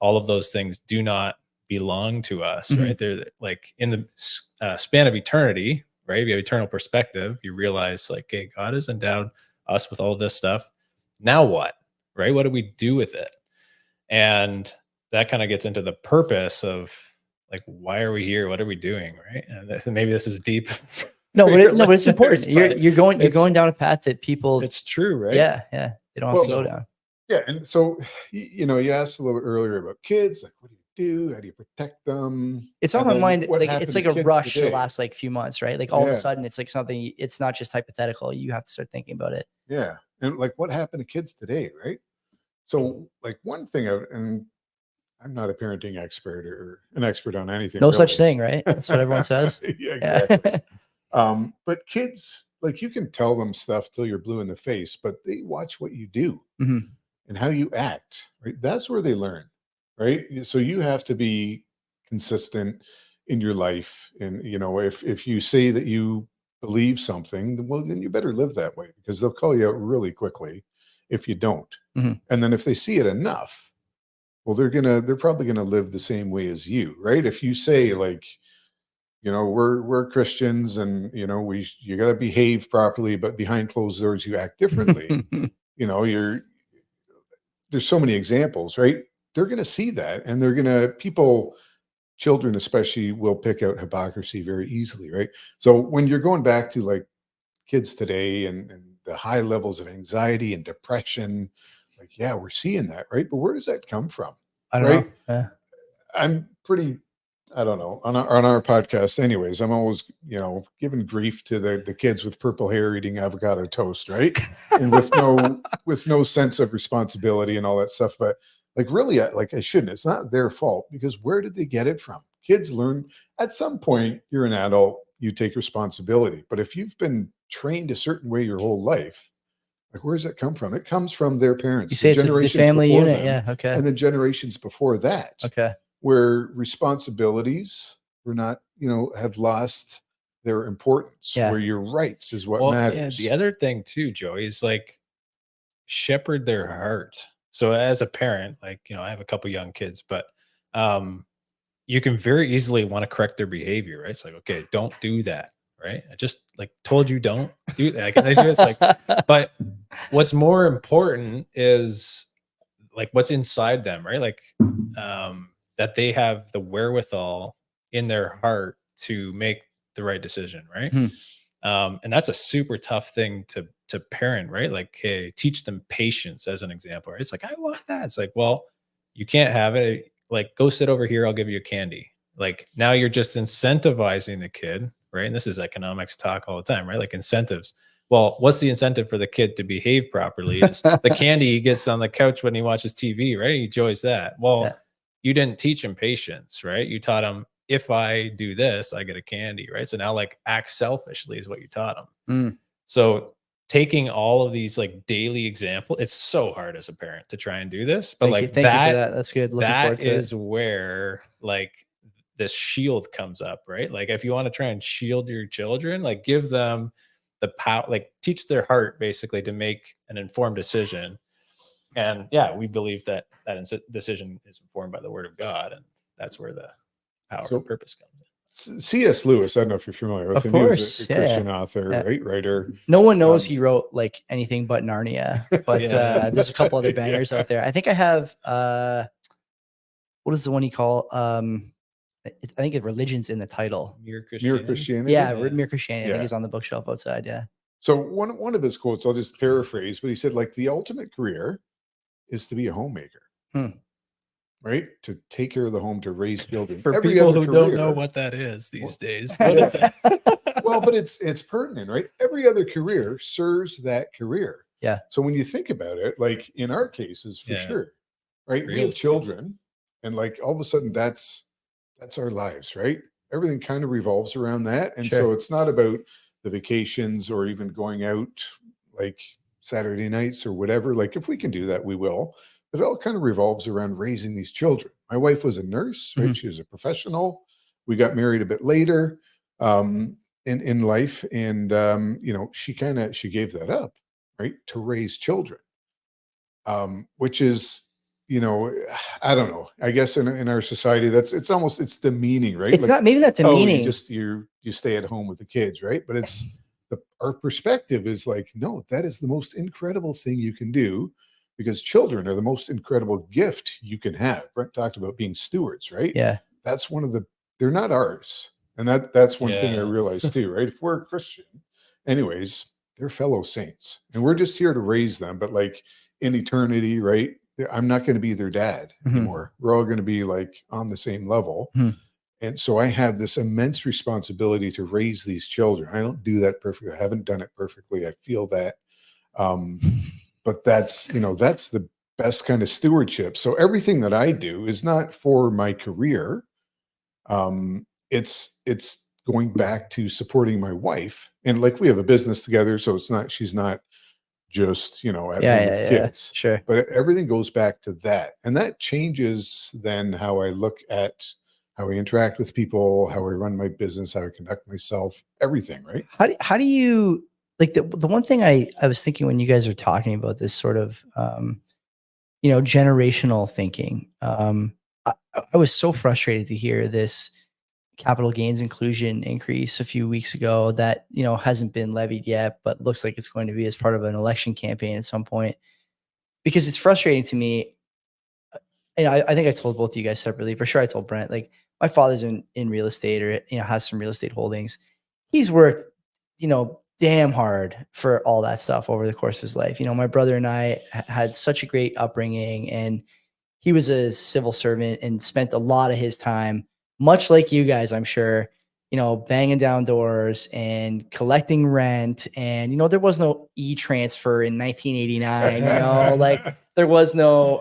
all of those things do not belong to us, right? They're like in the span of eternity, right? If you have eternal perspective, you realize, like, hey, God has endowed us with all this stuff. Now what? Right? What do we do with it? And that kind of gets into the purpose of, like, why are we here? What are we doing? Right? And maybe this is deep. No, but it's important. You're going down a path that people. It's true, right? Yeah. They don't have to go down. Yeah. And so, you asked a little bit earlier about kids, like, what do you do? How do you protect them? It's on And my then mind. what Like happened it's to like a kids rush today? the last like few months, right? Like all of Yeah. a sudden it's like something, it's not just hypothetical. You have to start thinking about it. Yeah. And like what happened to kids today, right? So like one thing, and I'm not a parenting expert or an expert on anything. No really. such thing, right? That's what everyone says. Yeah, Yeah. exactly. But kids, like you can tell them stuff till you're blue in the face, but they watch what you do Mhm. and how you act, right? That's where they learn, right? So you have to be consistent in your life. And, you know, if you say that you believe something, well, then you better live that way because they'll call you out really quickly if you don't. Mhm. And then if they see it enough, well, they're probably gonna live the same way as you, right? If you say like, you know, we're Christians and you know, you gotta behave properly, but behind closed doors you act differently. You know, there's so many examples, right? They're gonna see that and children especially will pick out hypocrisy very easily, right? So when you're going back to like kids today and the high levels of anxiety and depression, like, yeah, we're seeing that, right? But where does that come from? I don't Right? know. Yeah. I'm pretty, I don't know, on our podcast, anyways, I'm always, you know, giving grief to the kids with purple hair eating avocado toast, right? And with no sense of responsibility and all that stuff. But like really, like I shouldn't. It's not their fault because where did they get it from? Kids learn at some point, you're an adult, you take responsibility. But if you've been trained a certain way your whole life, like where does that come from? It comes from their parents, You say it's the family before unit. them, Yeah. Okay. and the generations before that, Okay. where responsibilities were not, you know, have lost their importance, Yeah. where your rights is what Yeah, matters. the other thing too, Joey, is like shepherd their heart. So as a parent, like, you know, I have a couple young kids, but you can very easily want to correct their behavior, right? It's like, okay, don't do that, right? I just like told you don't do that. It's like, but what's more important is like what's inside them, right? Like that they have the wherewithal in their heart to make the right decision, right? Hmm. And that's a super tough thing to parent, right? Like, hey, teach them patience as an example, right? It's like, I want that. It's like, well, you can't have it. Like, go sit over here, I'll give you a candy. Like, now you're just incentivizing the kid, right? And this is economics talk all the time, right? Like incentives. Well, what's the incentive for the kid to behave properly? Is the candy he gets on the couch when he watches TV, right? He enjoys that. Well, Yeah. you didn't teach him patience, right? You taught him, if I do this, I get a candy, right? So now like act selfishly is what you taught him. Mm. So taking all of these like daily examples, it's so hard as a parent to try and do this, but Thank you for that. That's good. Looking forward that to is where like this shield comes up, right? Like if you want to try and shield your children, like give them the power, like teach their heart basically to make an informed decision. And yeah, we believe that decision is informed by the word of God, and that's where the power So- and purpose comes in. C.S. Lewis, I don't know if you're familiar with Of him. He was course, a yeah. Christian author, Yeah. right? Writer. No one knows Um, he wrote like anything but Narnia, but Yeah. there's a couple other Yeah. bangers out there. I think I have what is the one you call I think it religion's in the title. Mere Mere Christianity. Christianity. Yeah, Yeah. Mere Christianity. I Yeah. think it's on the bookshelf outside. Yeah. So one of his quotes, I'll just paraphrase, but he said, like, the ultimate career is to be a homemaker, right? To take care of the home, to raise children. For Every people other who don't know career- what that is these days. Yeah. What is that? well, but it's pertinent, right? Every other career serves that career. Yeah. So when you think about it, like in our cases, for Yeah. sure, right? We Real have estate. children, and like all of a sudden, that's our lives, right? Everything kind of revolves around that, and so Sure. it's not about the vacations or even going out like Saturday nights or whatever. Like if we can do that, we will. But it all kind of revolves around raising these children. My wife was a nurse, right? Mhm. She was a professional. We got married a bit later in life, and you know, she gave that up, right, to raise children, which is, you know, I don't know. I guess in our society, it's demeaning, right? It's not maybe not demeaning. You stay at home with the kids, right? But it's our perspective is like, no, that is the most incredible thing you can do, because children are the most incredible gift you can have. Brent talked about being stewards, right? Yeah. That's they're not ours. And that's one thing I Yeah. realized too, right? If we're a Christian, anyways, they're fellow saints, and we're just here to raise them. But like in eternity, right? I'm not going to be their dad anymore. We're all going to be like on the same level. And so I have this immense responsibility to raise these children. I don't do that perfectly. I haven't done it perfectly. I feel that. But that's the best kind of stewardship. So everything that I do is not for my career. It's going back to supporting my wife. And like we have a business together. So she's not just, at home with kids. Sure. But everything goes back to that. And that changes then how I look at how I interact with people, how I run my business, how I conduct myself, everything, right? How do you like the one thing I was thinking when you guys are talking about this sort of generational thinking. I was so frustrated to hear this capital gains inclusion increase a few weeks ago that hasn't been levied yet, but looks like it's going to be as part of an election campaign at some point, because it's frustrating to me. And I think I told both of you guys separately. For sure, I told Brent, like, my father's in real estate, or has some real estate holdings. He's worked damn hard for all that stuff over the course of his life. My brother and I had such a great upbringing, and he was a civil servant and spent a lot of his time, much like you guys, I'm sure, banging down doors and collecting rent. And, there was no e-transfer in 1989, like there was no,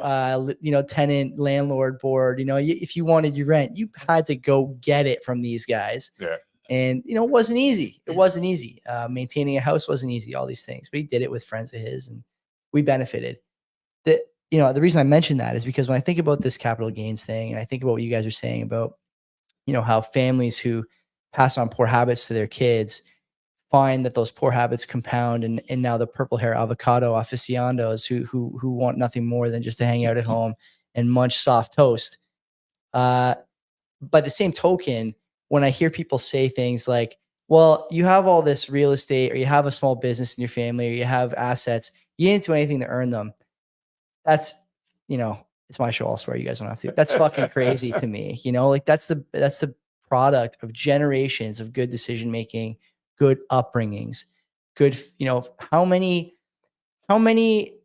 tenant landlord board. If you wanted your rent, you had to go get it from these guys. Yeah. And, it wasn't easy. It wasn't easy. Maintaining a house wasn't easy, all these things, but he did it with friends of his, and we benefited. The reason I mention that is because when I think about this capital gains thing, and I think about what you guys are saying about, how families who pass on poor habits to their kids find that those poor habits compound, and now the purple hair avocado aficionados who want nothing more than just to hang out at home and munch soft toast. By the same token, when I hear people say things like, well, you have all this real estate, or you have a small business in your family, or you have assets, you didn't do anything to earn them. That's, it's my show. I'll swear you guys don't have to. That's fucking crazy to me. Like that's the product of generations of good decision-making, good upbringings, good,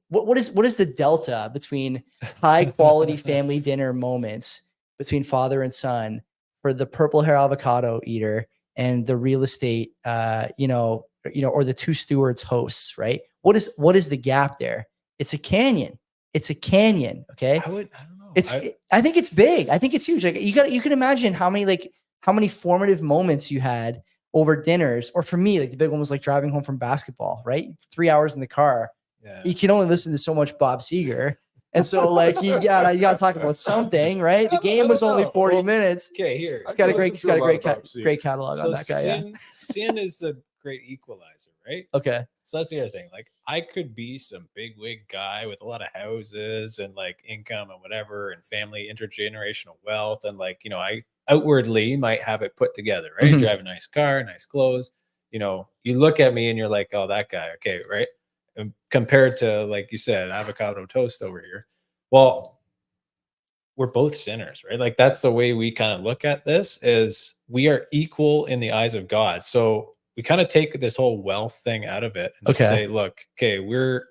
what is the delta between high quality family dinner moments between father and son for the purple hair avocado eater and the real estate, or the Two Stewards hosts, right? What is the gap there? It's a canyon. It's a canyon. Okay. I don't know. I think it's big. I think it's huge. Like you can imagine how many formative moments you had over dinners, or for me, like the big one was like driving home from basketball, right? 3 hours in the car. Yeah. You can only listen to so much Bob Seger. And so like, you gotta talk about something, right? The game was only 40 minutes. Okay, here. He's got a great catalog on that guy. Sin is a great equalizer, right? Okay. So that's the other thing. Like, I could be some bigwig guy with a lot of houses and like income and whatever, and family, intergenerational wealth, and like, I outwardly might have it put together, right? Mhm. Drive a nice car, nice clothes. You look at me and you're like, oh, that guy, okay, right? And compared to, like you said, avocado toast over here. Well, we're both sinners, right? Like, that's the way we kind of look at this, is we are equal in the eyes of God. So we kind of take this whole wealth thing out of it and just say, look, okay, we're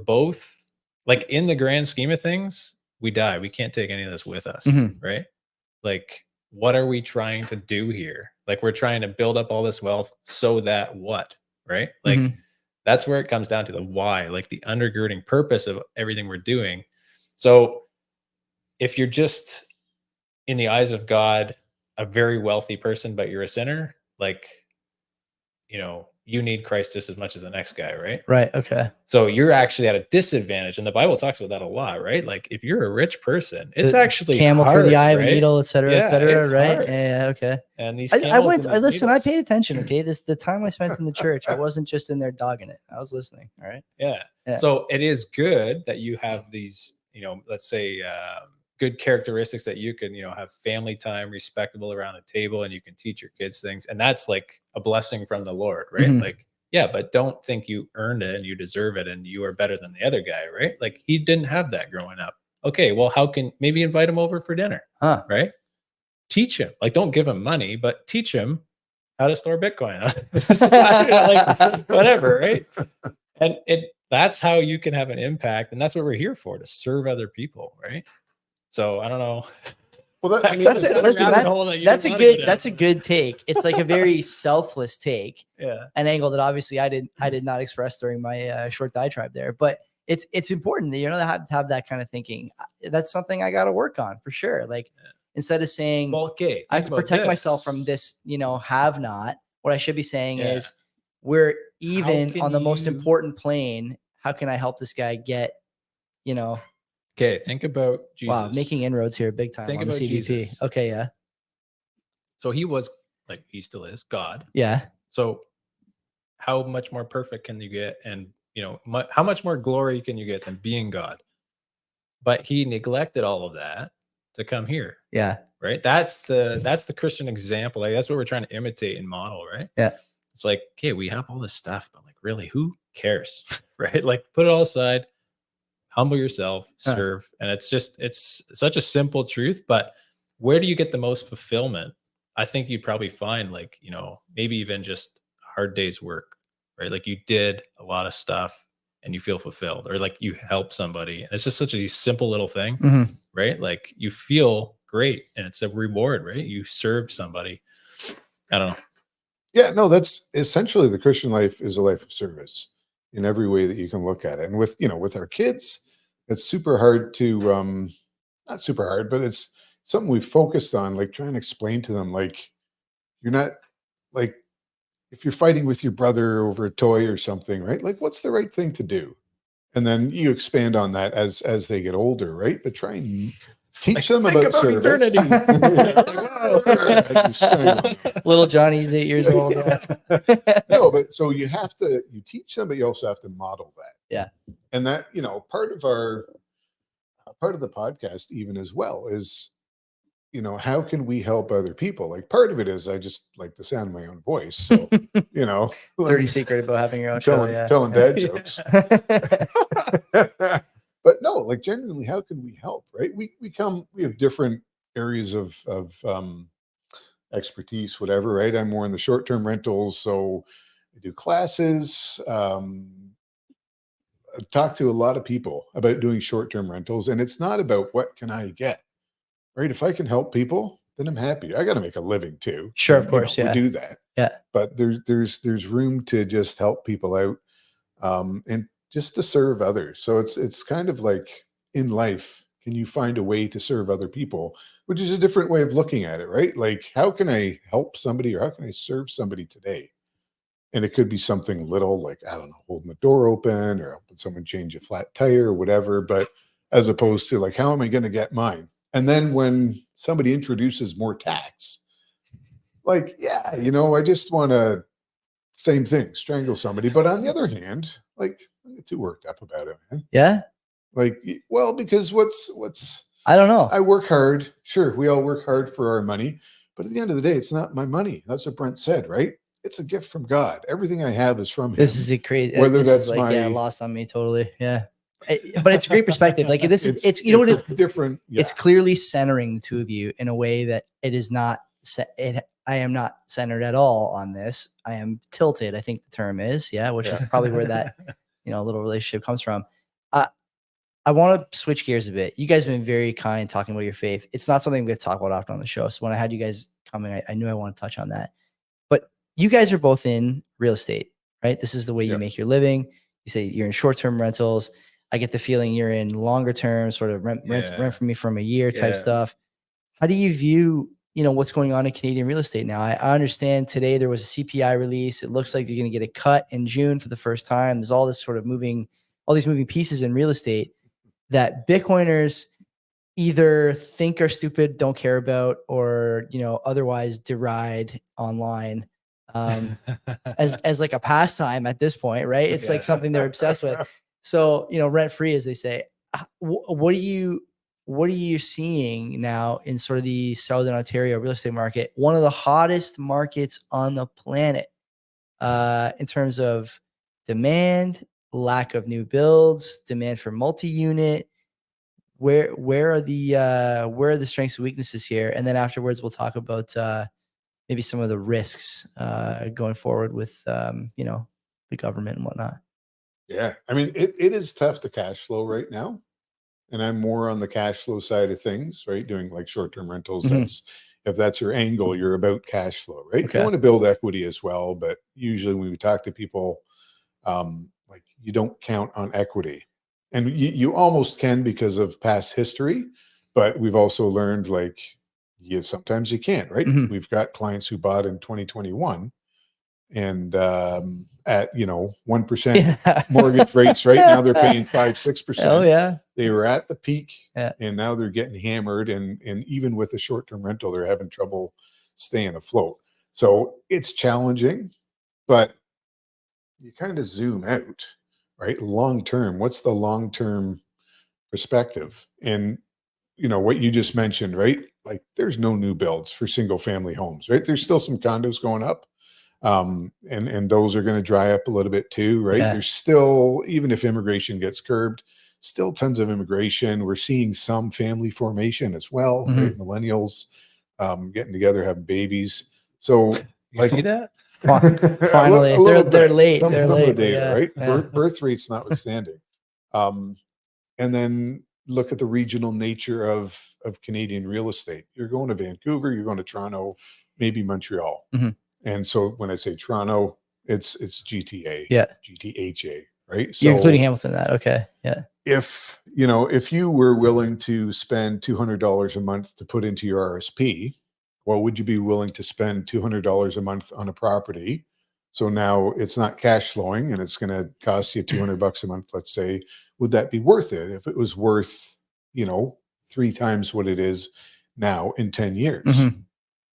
both, like, in the grand scheme of things, we die. We can't take any of this with us, right? Like, what are we trying to do here? Like, we're trying to build up all this wealth so that what, right? Like, that's where it comes down to the why, like the undergirding purpose of everything we're doing. So if you're just, in the eyes of God, a very wealthy person, but you're a sinner, like, you need Christ just as much as the next guy, right? Right. Okay. So you're actually at a disadvantage, and the Bible talks about that a lot, right? Like, if you're a rich person, it's actually camel hard, through the eye of a right? needle, et cetera, right? Hard. Yeah. Okay. And these I went. camels and these I needles. paid attention. Okay. The time I spent in the church, I wasn't just in there dogging it. I was listening. All right. Yeah. Yeah. So it is good that you have these, let's say, good characteristics that you can, have family time, respectable around the table, and you can teach your kids things. And that's like a blessing from the Lord, right? Like, yeah, but don't think you earned it and you deserve it and you are better than the other guy, right? Like, he didn't have that growing up. Okay, well, maybe invite him over for dinner, right? Teach him. Like, don't give him money, but teach him how to store Bitcoin. Like, whatever, right? And that's how you can have an impact, and that's what we're here for, to serve other people, right? So I don't know. Well, that, I mean, That's That's a, a listen, rabbit that's, hole that you that's a didn't wanna go good down. that's a good take. It's like a very selfless take, Yeah. an angle that obviously I did not express during my short diatribe there. But it's important that to have that kind of thinking. That's something I got to work on for sure. Like instead of saying Well, okay. I have to protect myself from this, have not. What I should be saying Yeah. is we're even can on the most you- important plane. How can I help this guy get, Okay, think about Jesus. wow, making inroads here big time Think on the about CBP. Jesus. Okay, yeah. So he was like, he still is God. Yeah. So how much more perfect can you get? And, how much more glory can you get than being God? But he neglected all of that to come here, Yeah. right? That's the Christian example. Like that's what we're trying to imitate and model, right? Yeah. It's like, okay, we have all this stuff, but like, really, who cares, right? Like, put it all aside, humble yourself, serve, and it's such a simple truth. But where do you get the most fulfillment? I think you'd probably find like, maybe even just a hard day's work, right? Like you did a lot of stuff and you feel fulfilled, or like you help somebody. And it's just such a simple little thing, Mhm. right? Like you feel great and it's a reward, right? You served somebody. I don't know. Yeah, no, that's essentially the Christian life is a life of service in every way that you can look at it. And with our kids, it's super hard to not super hard, but it's something we've focused on, like trying to explain to them, like, you're not like, if you're fighting with your brother over a toy or something, right? Like, what's the right thing to do? And then you expand on that as they get older, right? But try and teach them Think about service. eternity. As you strangle them. Little Johnny's 8 years old. No, but so you teach them, but you also have to model that. Yeah. And that, part of the podcast even as well is, how can we help other people? Like part of it is I just like the sound of my own voice. So, like Dirty secret about having your own show. telling dad jokes. But no, like genuinely, how can we help? Right? We have different areas of expertise, whatever, right? I'm more in the short-term rentals, so I do classes, I talk to a lot of people about doing short-term rentals, and it's not about what can I get, right? If I can help people, then I'm happy. I got to make a living too. Sure, And, of course, yeah. we do that. Yeah. But there's room to just help people out, and just to serve others. So it's kind of like in life, can you find a way to serve other people, which is a different way of looking at it, right? Like, how can I help somebody, or how can I serve somebody today? And it could be something little, like, I don't know, holding the door open or helping someone change a flat tire or whatever. But as opposed to like, how am I going to get mine? And then when somebody introduces more tax, like, yeah, I just want to, same thing, strangle somebody. But on the other hand, like, I'm not too worked up about it, man. Yeah. Like, well, because what's I don't know. I work hard. Sure, we all work hard for our money, but at the end of the day, it's not my money. That's what Brent said, right? It's a gift from God. Everything I have is from Him. This is a crazy. Whether this that's is like, my lost on me totally. Yeah. But it's a great perspective. Like this is, it's what it is. different. Yeah. It's clearly centering the two of you in a way that it is not. I am not centered at all on this. I am tilted, I think the term is, which is probably where that little relationship comes from. I want to switch gears a bit. You guys have been very kind talking about your faith. It's not something we have to talk about often on the show. So when I had you guys coming, I knew I want to touch on that. But you guys are both in real estate, right? This is the way you make your living. You say you're in short-term rentals. I get the feeling you're in longer term, sort of rent for me from a year type stuff. How do you view, what's going on in Canadian real estate now? I understand today there was a CPI release. It looks like you're going to get a cut in June for the first time. There's all this sort of all these moving pieces in real estate that Bitcoiners either think are stupid, don't care about, or, otherwise deride online as like a pastime at this point, right? It's like something they're obsessed with. So, rent free, as they say. What are you seeing now in sort of the Southern Ontario real estate market? One of the hottest markets on the planet in terms of demand, lack of new builds, demand for multi-unit. Where are the strengths and weaknesses here? And then afterwards, we'll talk about maybe some of the risks going forward with the government and whatnot. Yeah. I mean, it is tough to cash flow right now. And I'm more on the cash flow side of things, right? Doing like short-term rentals. Mhm. If that's your angle, you're about cash flow, right? Okay. You want to build equity as well, but usually when we talk to people, like you don't count on equity. And you almost can because of past history, but we've also learned like sometimes you can't, right? Mhm. We've got clients who bought in 2021 and at 1% Yeah. mortgage rates right now they're paying 5-6%. Oh yeah. They were at the peak, Yeah. and now they're getting hammered, and even with a short-term rental they're having trouble staying afloat. So it's challenging, but you kind of zoom out, right? Long term, what's the long term perspective? And what you just mentioned, right? Like there's no new builds for single family homes, right? There's still some condos going up, and those are going to dry up a little bit too, right? Yeah. There's still, even if immigration gets curbed, still tons of immigration. We're seeing some family formation as well, right? Millennials getting together, having babies. So You see that? Finally, a little they're bit. late. Some They're of the late. data, Yeah. right? Yeah. Birth rates notwithstanding. And then look at the regional nature of Canadian real estate. You're going to Vancouver, you're going to Toronto, maybe Montreal. Mhm. And so when I say Toronto, it's GTA, Yeah. GTHA, right? You're So including Hamilton in that. Okay. Yeah. if you were willing to spend $200 a month to put into your RSP, well, would you be willing to spend $200 a month on a property? So now it's not cash flowing and it's going to cost you $200 a month, let's say. Would that be worth it if it was worth, 3 times what it is now in 10 years? Mhm.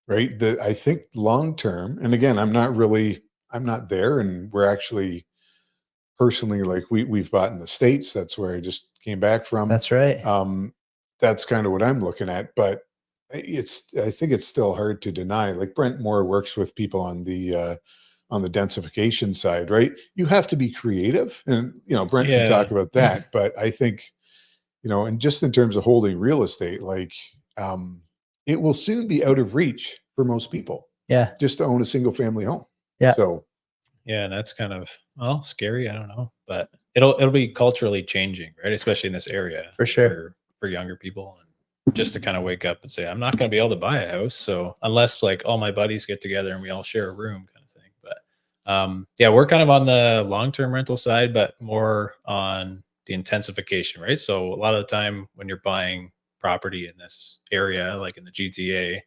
Right. I think long term, and again, I'm not there, and we're actually personally, like we've bought in the States. That's where I just came back from. That's right. That's kind of what I'm looking at, but I think it's still hard to deny. Like Brent Moore works with people on the densification side, right? You have to be creative, and Brent can talk about that. But I think, and just in terms of holding real estate, like it will soon be out of reach for most people. Yeah. Just to own a single family home. Yeah. So Yeah, and that's kind of scary. I don't know, but it'll be culturally changing, right? Especially in this area For sure. for younger people, and just to kind of wake up and say, I'm not going to be able to buy a house, so unless like all my buddies get together and we all share a room, kind of thing. But yeah, we're kind of on the long-term rental side, but more on the intensification, right? So a lot of the time when you're buying property in this area, like in the GTA,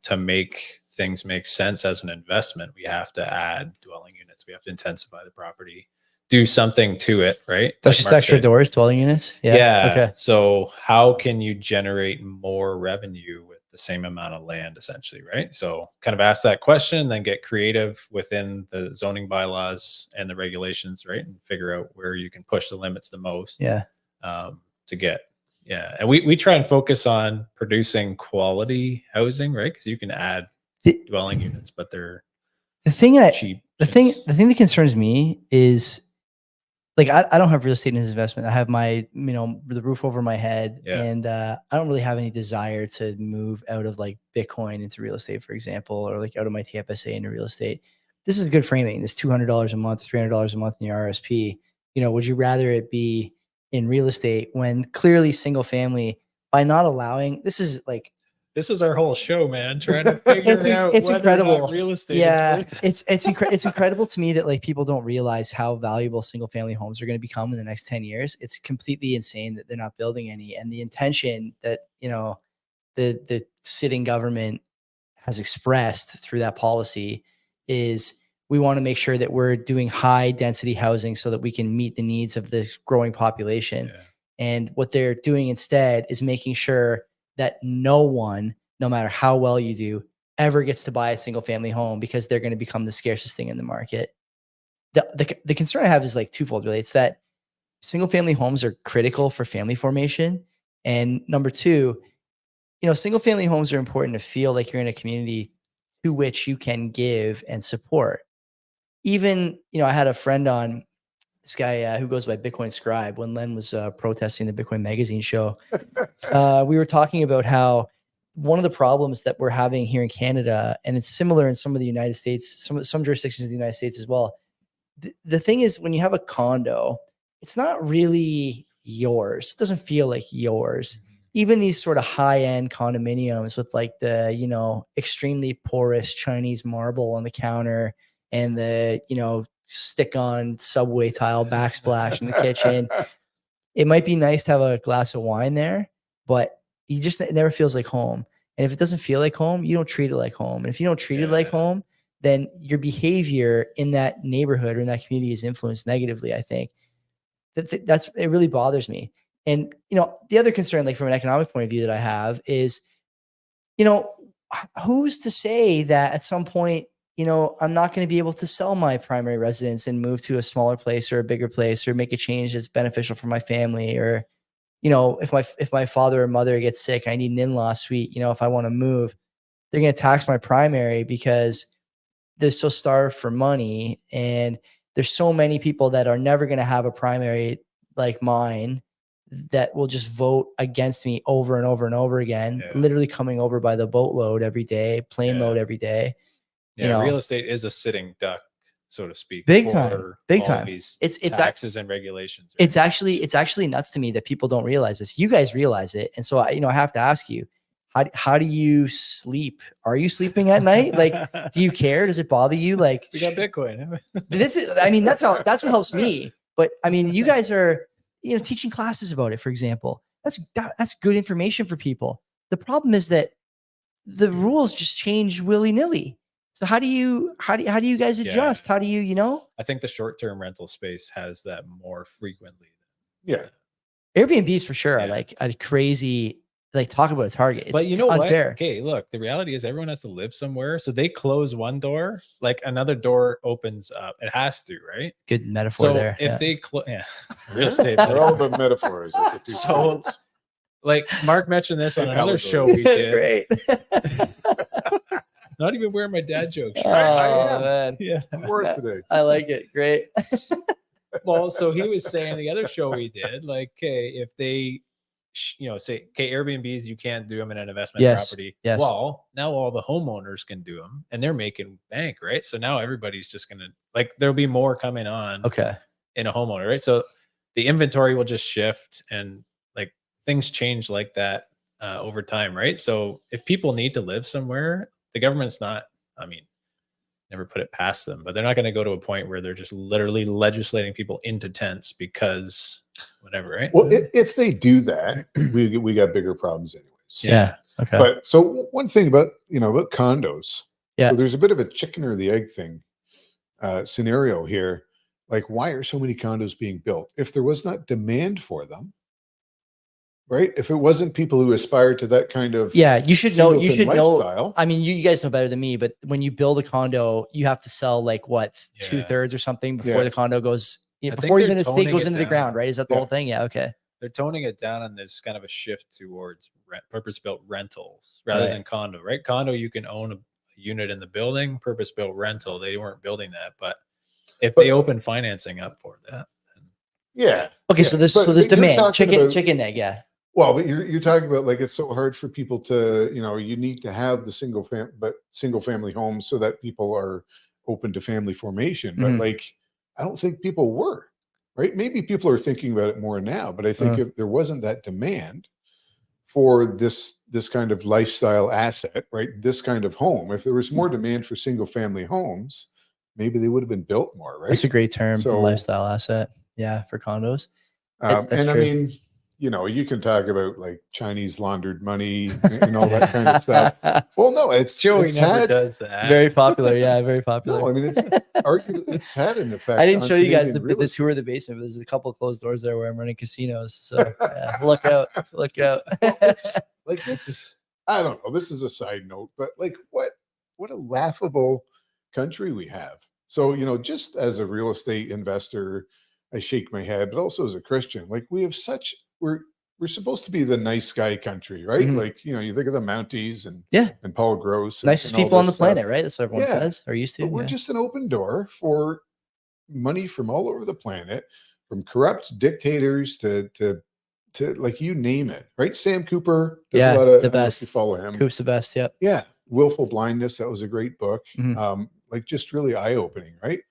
to make things make sense as an investment, we have to add dwelling units. We have to intensify the property, do something to it, right? That's Like just Mark extra said. doors, dwelling units. Yeah. Yeah. Okay. So how can you generate more revenue with the same amount of land, essentially, right? So kind of ask that question and then get creative within the zoning bylaws and the regulations, right? And figure out where you can push the limits the most. Yeah. To get. Yeah. And we try and focus on producing quality housing, right? Because you can add dwelling units, but they're cheap. The thing that concerns me is, like, I don't have real estate in this investment. I have my, the roof over my head, and I don't really have any desire to move out of like Bitcoin into real estate, for example, or like out of my TFSA into real estate. This is good framing. This $200 a month, $300 a month in your RSP. Would you rather it be in real estate when clearly single family, by not allowing, this is our whole show, man. Trying to figure out it's whether incredible. Or not real estate Yeah, is worth it. it's incredible to me that like people don't realize how valuable single family homes are going to become in the next 10 years. It's completely insane that they're not building any, and the intention that the sitting government has expressed through that policy is we want to make sure that we're doing high density housing so that we can meet the needs of this growing population. Yeah. And what they're doing instead is making sure that no one, no matter how well you do, ever gets to buy a single family home, because they're going to become the scarcest thing in the market. The concern I have is like twofold, really. It's that single family homes are critical for family formation. And number two, single family homes are important to feel like you're in a community to which you can give and support. Even, I had a friend on, this guy who goes by Bitcoin Scribe, when Len was protesting the Bitcoin Magazine show. We were talking about how one of the problems that we're having here in Canada, and it's similar in some of the United States, some jurisdictions in the United States as well, the thing is, when you have a condo, it's not really yours. It doesn't feel like yours. Even these sort of high-end condominiums with like the, you know, extremely porous Chinese marble on the counter and the, you know, stick-on subway tile backsplash in the kitchen. It might be nice to have a glass of wine there, but it never feels like home. And if it doesn't feel like home, you don't treat it like home. And if you don't treat it like home, then your behavior in that neighborhood or in that community is influenced negatively, I think. It really bothers me. And, you know, the other concern, like from an economic point of view that I have is, you know, who's to say that at some point, you know, I'm not going to be able to sell my primary residence and move to a smaller place or a bigger place or make a change that's beneficial for my family. Or, you know, if my father or mother gets sick, I need an in-law suite. You know, if I want to move, they're going to tax my primary because they're so starved for money. And there's so many people that are never going to have a primary like mine that will just vote against me over and over and over again, literally coming over by the boatload every day, plane load every day. Yeah, you know, real estate is a sitting duck, so to speak. Big time. It's taxes and regulations. Right? It's actually nuts to me that people don't realize this. You guys realize it. And so I have to ask you, how do you sleep? Are you sleeping at night? Like, do you care? Does it bother you? Like, we got Bitcoin. That's what helps me. But I mean, you guys are, you know, teaching classes about it, for example. That's good information for people. The problem is that the rules just change willy-nilly. So how do you guys adjust? How do you, you know? I think the short-term rental space has that more frequently. Yeah. Airbnbs for sure are like a crazy, like, talk about a target. It's but you know unfair. What? Okay, look, the reality is everyone has to live somewhere. So they close one door, like another door opens up. It has to, right? Good metaphor so there. If they real estate. They're all the metaphors. So, like Mark mentioned this on another show we did. Great. Not even wearing my dad joke shirt. I am. Man. Yeah. I'm work today. I like it. Great. Well, so he was saying the other show we did, like, okay, if they, you know, say, okay, Airbnbs, you can't do them in an investment property. Yes. Well, now all the homeowners can do them and they're making bank, right? So now everybody's just going to, like, there'll be more coming on in a homeowner, right? So the inventory will just shift and like things change like that over time, right? So if people need to live somewhere, the government's not, I mean, never put it past them, but they're not going to go to a point where they're just literally legislating people into tents because whatever, right? Well, if they do that, we got bigger problems anyways. Yeah. Okay. But so one thing about condos. Yeah. So there's a bit of a chicken or the egg thing scenario here. Like, why are so many condos being built? If there was not demand for them, right? If it wasn't people who aspire to that kind of you should know. You should know. lifestyle. I mean, you guys know better than me, but when you build a condo, you have to sell like what 2/3 or something before the condo goes. Before even the stake goes into the ground, right? Is that the whole thing? Yeah. Okay. They're toning it down, and there's kind of a shift towards purpose-built rentals rather than condo, right? Condo, you can own a unit in the building. Purpose-built rental, they weren't building that, but if they open financing up for that, Okay, so there's demand. Chicken egg. Yeah. Well, but you're talking about, like, it's so hard for people to, you need to have the single family homes so that people are open to family formation. But like, I don't think people were, right? Maybe people are thinking about it more now, but I think if there wasn't that demand for this kind of lifestyle asset, right? This kind of home, if there was more demand for single family homes, maybe they would have been built more, right? That's a great term, lifestyle asset. Yeah, for condos. And true. I mean, you can talk about like Chinese laundered money and all that kind of stuff. Well, no, Joey never does that. Very popular. Yeah, very popular. No, I mean, it's had an effect. I didn't show you guys the tour of the basement. There's a couple of closed doors there where I'm running casinos. So look out. Like, this is, I don't know. This is a side note, but like, what a laughable country we have. So, just as a real estate investor, I shake my head, but also as a Christian, like, we have we're supposed to be the nice guy country, right? Like, you think of the Mounties and Paul Gross. Nicest people on the planet, right? That's what everyone says or used to. But we're just an open door for money from all over the planet, from corrupt dictators to like, you name it, right? Sam Cooper does a lot of, the best. You follow him. Coop's the best. Yeah. Willful Blindness. That was a great book. Like, just really eye-opening, right?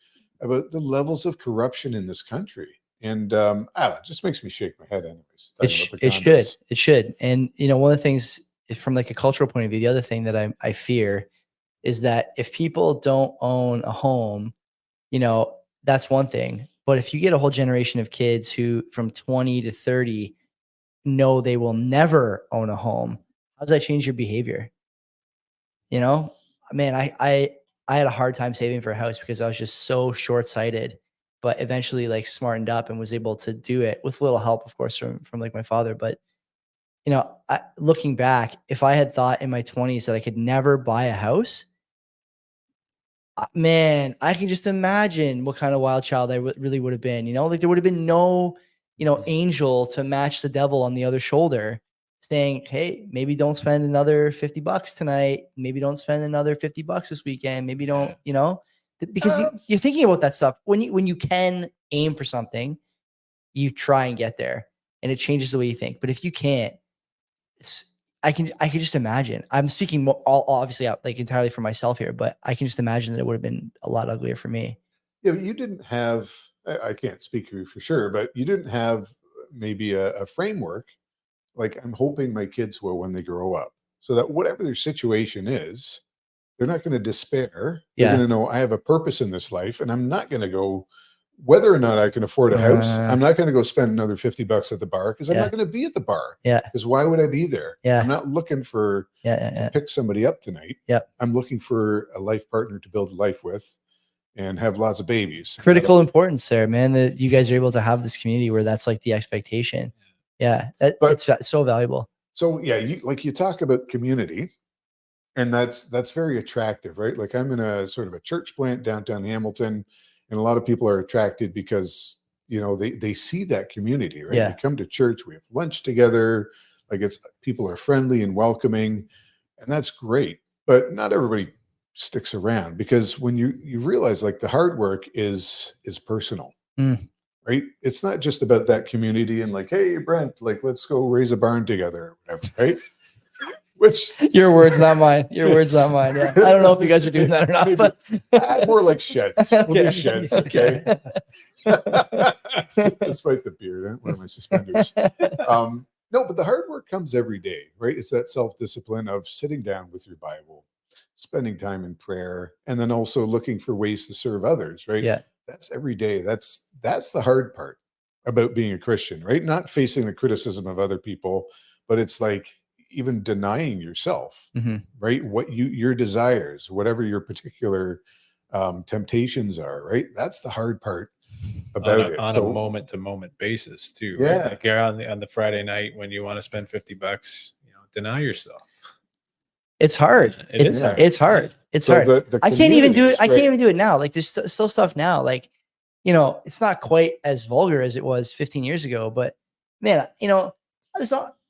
about the levels of corruption in this country. And I don't know, it just makes me shake my head anyways. It should. And, one of the things from like a cultural point of view, the other thing that I fear is that if people don't own a home, that's one thing. But if you get a whole generation of kids who from 20 to 30 know they will never own a home, how does that change your behavior? Man, I had a hard time saving for a house because I was just so short-sighted, but eventually like smartened up and was able to do it with little help, of course, from like my father. But, looking back, if I had thought in my 20s that I could never buy a house, man, I can just imagine what kind of wild child I really would have been. Like there would have been no, angel to match the devil on the other shoulder saying, hey, maybe don't spend another $50 tonight. Maybe don't spend another $50 this weekend. Maybe don't, because you're thinking about that stuff. When you can aim for something, you try and get there and it changes the way you think. But if you can't, I can just imagine. I'm speaking obviously out like entirely for myself here, but I can just imagine that it would have been a lot uglier for me. Yeah, but you didn't have, I can't speak for you for sure, but you didn't have maybe a framework like I'm hoping my kids will when they grow up, so that whatever their situation is, they're not going to despair. They're going to know I have a purpose in this life, and I'm not going to go, whether or not I can afford a house, I'm not going to go spend another $50 at the bar because I'm not going to be at the bar. Because why would I be there? I'm not looking for to pick somebody up tonight. I'm looking for a life partner to build a life with and have lots of babies. Critical importance there, man, that you guys are able to have this community where that's like the expectation. It's so valuable. So you talk about community, and that's very attractive, right? Like I'm in a sort of a church plant downtown Hamilton, and a lot of people are attracted because they see that community, right? We come to church, we have lunch together, like people are friendly and welcoming, and that's great. But not everybody sticks around, because when you realize like the hard work is personal. Right? It's not just about that community and like, hey, Brent, like, let's go raise a barn together or whatever, right? Which your words, not mine. Your words, not mine. Yeah. I don't know if you guys are doing that or not, but more like sheds. We'll do sheds, okay? Despite the beard, I don't wear my suspenders. No, but the hard work comes every day, right? It's that self-discipline of sitting down with your Bible, spending time in prayer, and then also looking for ways to serve others, right? That's every day. That's the hard part about being a Christian, right? Not facing the criticism of other people, but it's like even denying yourself, right? What your desires, whatever your particular temptations are, right? That's the hard part about it. On a moment to moment basis too. Right? Like you're on the Friday night when you want to spend $50, deny yourself. It's hard. It's hard. It's hard. I can't even do it. I can't even do it now. Like there's still stuff now. Like, it's not quite as vulgar as it was 15 years ago, but man,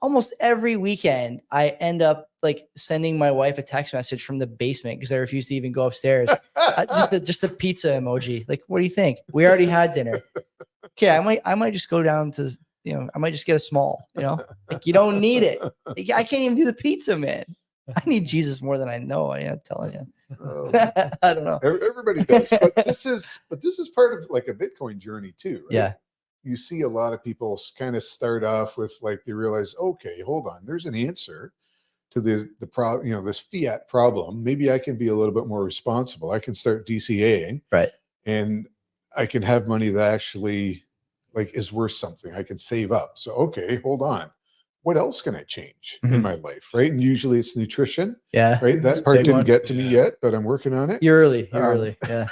almost every weekend I end up like sending my wife a text message from the basement because I refuse to even go upstairs. just a pizza emoji. Like, what do you think? We already had dinner. Okay. I might just go down to, I might just get a small, like you don't need it. I can't even do the pizza, man. I need Jesus more than I know. I'm telling you. I don't know. Everybody does, but this is part of like a Bitcoin journey too. Right? Yeah. You see a lot of people kind of start off with like, they realize, okay, hold on, there's an answer to the problem, this fiat problem. Maybe I can be a little bit more responsible. I can start DCAing, right? And I can have money that actually like is worth something. I can save up. So, okay, hold on. What else can I change in my life, right? And usually it's nutrition. Right. That part didn't get to me yet, but I'm working on it. You're early. Yeah.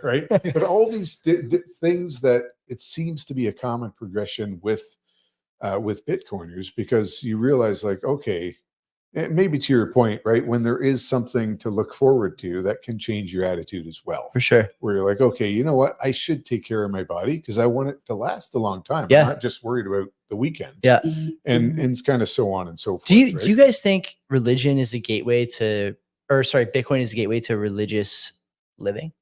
Right. But all these things that it seems to be a common progression with Bitcoiners, because you realize like, okay, and maybe to your point, right? When there is something to look forward to, that can change your attitude as well. For sure. Where you're like, okay, you know what? I should take care of my body because I want it to last a long time. I'm not just worried about the weekend. Yeah. And it's kind of so on and so forth. Do you guys think religion is a gateway to, Bitcoin is a gateway to religious living?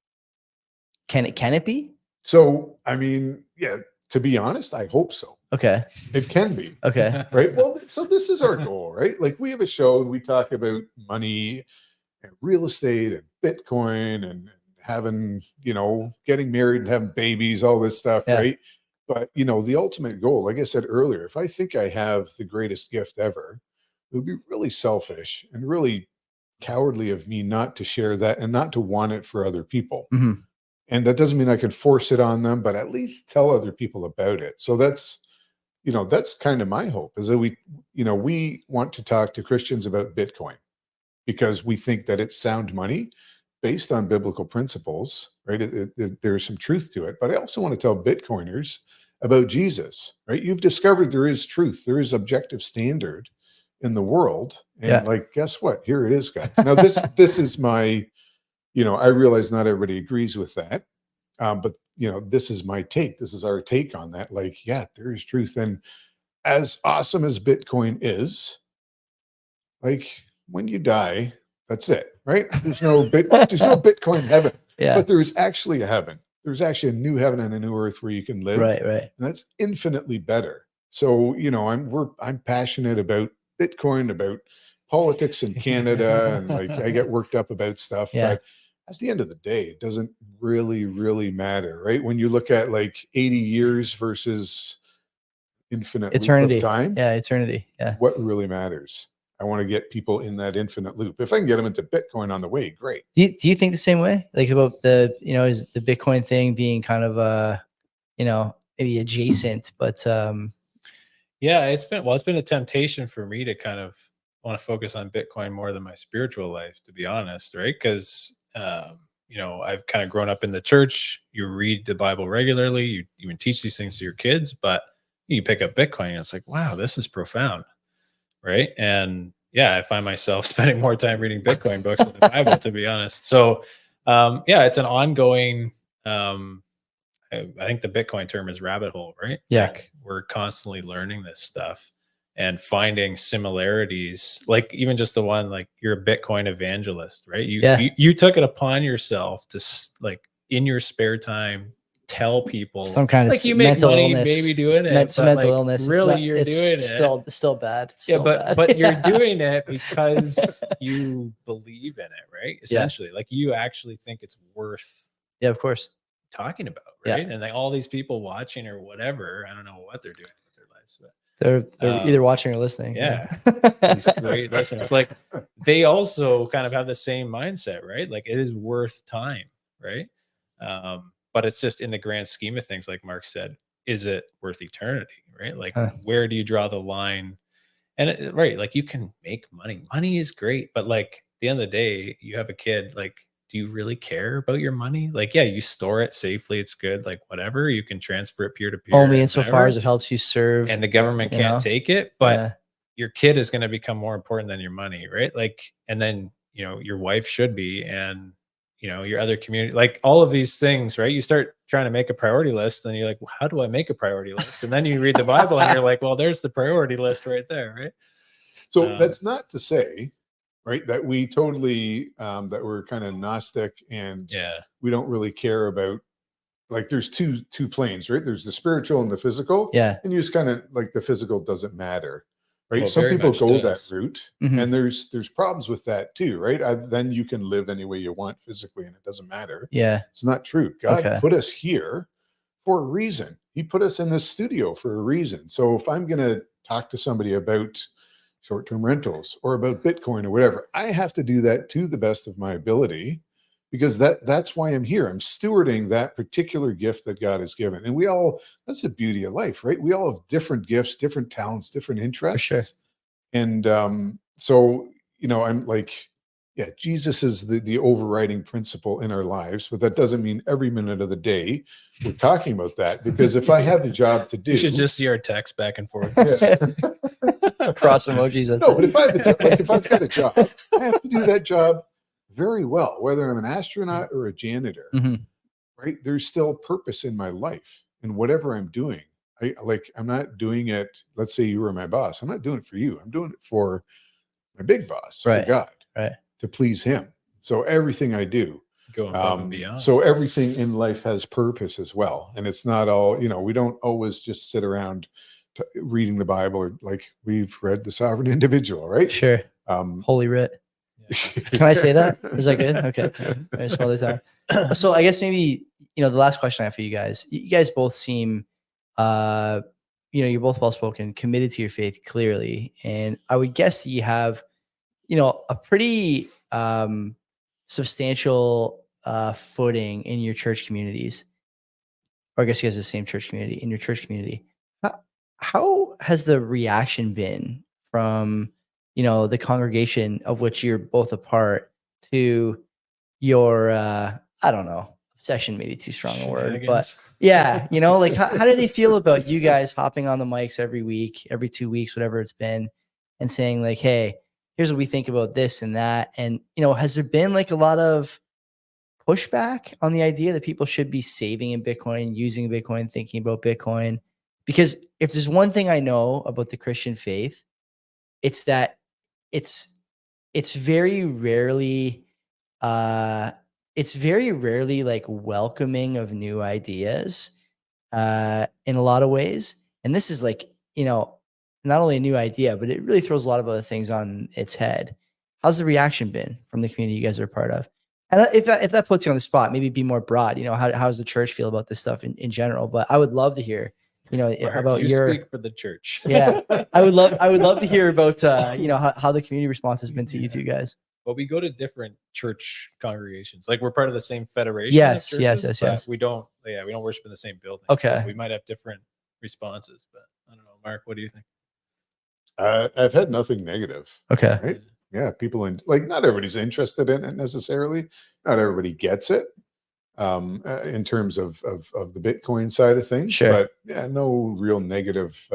Can it be? So, I mean, yeah, to be honest, I hope so. Okay. It can be. Okay. Right. Well, so this is our goal, right? Like we have a show and we talk about money and real estate and Bitcoin and having, getting married and having babies, all this stuff, Yeah. right? But, the ultimate goal, like I said earlier, if I think I have the greatest gift ever, it would be really selfish and really cowardly of me not to share that and not to want it for other people. Mhm. And that doesn't mean I can force it on them, but at least tell other people about it. So that's kind of my hope, is that we want to talk to Christians about Bitcoin because we think that it's sound money based on biblical principles, right? There's some truth to it, but I also want to tell Bitcoiners about Jesus, right? You've discovered there is truth. There is objective standard in the world. And guess what? Here it is, guys. Now this is my, I realize not everybody agrees with that. But this is my take. This is our take on that. There is truth. And as awesome as Bitcoin is, when you die, that's it, right? There's no Bitcoin heaven. Yeah. But there is actually a heaven. There's actually a new heaven and a new earth where you can live. Right. And that's infinitely better. So, I'm passionate about Bitcoin, about politics in Canada, and I get worked up about stuff. Yeah. But at the end of the day, it doesn't really, really matter, right? When you look at 80 years versus infinite Eternity. loop of time, Eternity. Yeah. what really matters? I want to get people in that infinite loop. If I can get them into Bitcoin on the way, great. Do you think the same way? About is the Bitcoin thing being kind of maybe adjacent, but yeah, it's been a temptation for me to kind of want to focus on Bitcoin more than my spiritual life, to be honest, right? Because I've kind of grown up in the church. You read the Bible regularly. You even teach these things to your kids, but you pick up Bitcoin and it's like, wow, this is profound, right? And yeah, I find myself spending more time reading Bitcoin books than the Bible, to be honest. So it's an ongoing. I think the Bitcoin term is rabbit hole, right? Yeah, we're constantly learning this stuff and finding similarities, even just the one, you're a Bitcoin evangelist, right? You took it upon yourself to in your spare time, tell people some kind of you make mental money illness, maybe doing it, some mental illness. Really, you're it's doing still bad. It's still but bad. you're doing it because you believe in it, right? Essentially, you actually think it's worth. Yeah, of course. Talking about, right? And all these people watching or whatever, I don't know what they're doing with their lives, but they're either watching or listening. Yeah. These great listeners, they also kind of have the same mindset, right? It is worth time, right? But it's just in the grand scheme of things, like Mark said, is it worth eternity, right? Where do you draw the line? And right, you can make money. Money is great, but at the end of the day, you have a kid, do you really care about your money? You store it safely. It's good. Whatever, you can transfer it peer to peer. Only insofar as it helps you serve. And the government can't take it, but your kid is going to become more important than your money, right? And then, your wife should be, and, your other community, all of these things, right? You start trying to make a priority list, and you're like, well, how do I make a priority list? And then you read the Bible and you're like, well, there's the priority list right there, right? So that's not to say, right, that we totally that we're kind of Gnostic and we don't really care about, there's two planes, right? There's the spiritual and the physical. Yeah. And you just kind of the physical doesn't matter, right? Well, some people go does. that route, Mhm. and there's problems with that too, right? Then you can live any way you want physically and it doesn't matter. Yeah. It's not true. God put us here for a reason. He put us in this studio for a reason. So if I'm going to talk to somebody about short-term rentals or about Bitcoin or whatever, I have to do that to the best of my ability, because that's why I'm here. I'm stewarding that particular gift that God has given. And that's the beauty of life, right? We all have different gifts, different talents, different interests. For sure. And so, I'm Jesus is the overriding principle in our lives, but that doesn't mean every minute of the day we're talking about that, because if I have a job to do, you should just see our text back and forth. Cross emojis. No, but if I've got a job, I have to do that job very well, whether I'm an astronaut or a janitor, right? There's still purpose in my life in whatever I'm doing. I'm not doing it. Let's say you were my boss. I'm not doing it for you. I'm doing it for my big boss, for God, right, to please him. So everything I do, go above and beyond. So everything in life has purpose as well. And it's not all, we don't always just sit around reading the Bible, or we've read The Sovereign Individual, right? Sure. Holy Writ. Can I say that? Is that good? Okay. Some other time. So I guess maybe, the last question I have for you guys. You guys both seem, you're both well-spoken, committed to your faith clearly. And I would guess that you have, a pretty substantial footing in your church communities. Or I guess you guys have the same church community, in your church community. How has the reaction been from, the congregation of which you're both a part to your, I don't know, obsession, maybe too strong a word, but yeah, like how do they feel about you guys hopping on the mics every week, every 2 weeks, whatever it's been, and saying like, hey, here's what we think about this and that. And, has there been like a lot of pushback on the idea that people should be saving in Bitcoin, using Bitcoin, thinking about Bitcoin? Because if there's one thing I know about the Christian faith, it's that it's very rarely like welcoming of new ideas in a lot of ways. And this is like, not only a new idea, but it really throws a lot of other things on its head. How's the reaction been from the community you guys are a part of? And if that puts you on the spot, maybe be more broad, how does the church feel about this stuff in general? But I would love to hear, about your speak for the church. Yeah. I would love to hear about, how the community response has been to you two guys. Well, we go to different church congregations. Like we're part of the same federation. Yes, of churches, yes. but we don't worship in the same building. Okay. So we might have different responses, but I don't know. Mark, what do you think? I've had nothing negative. Okay. Right? Yeah, people not everybody's interested in it necessarily. Not everybody gets it in terms of the Bitcoin side of things. Sure. But yeah, no real negative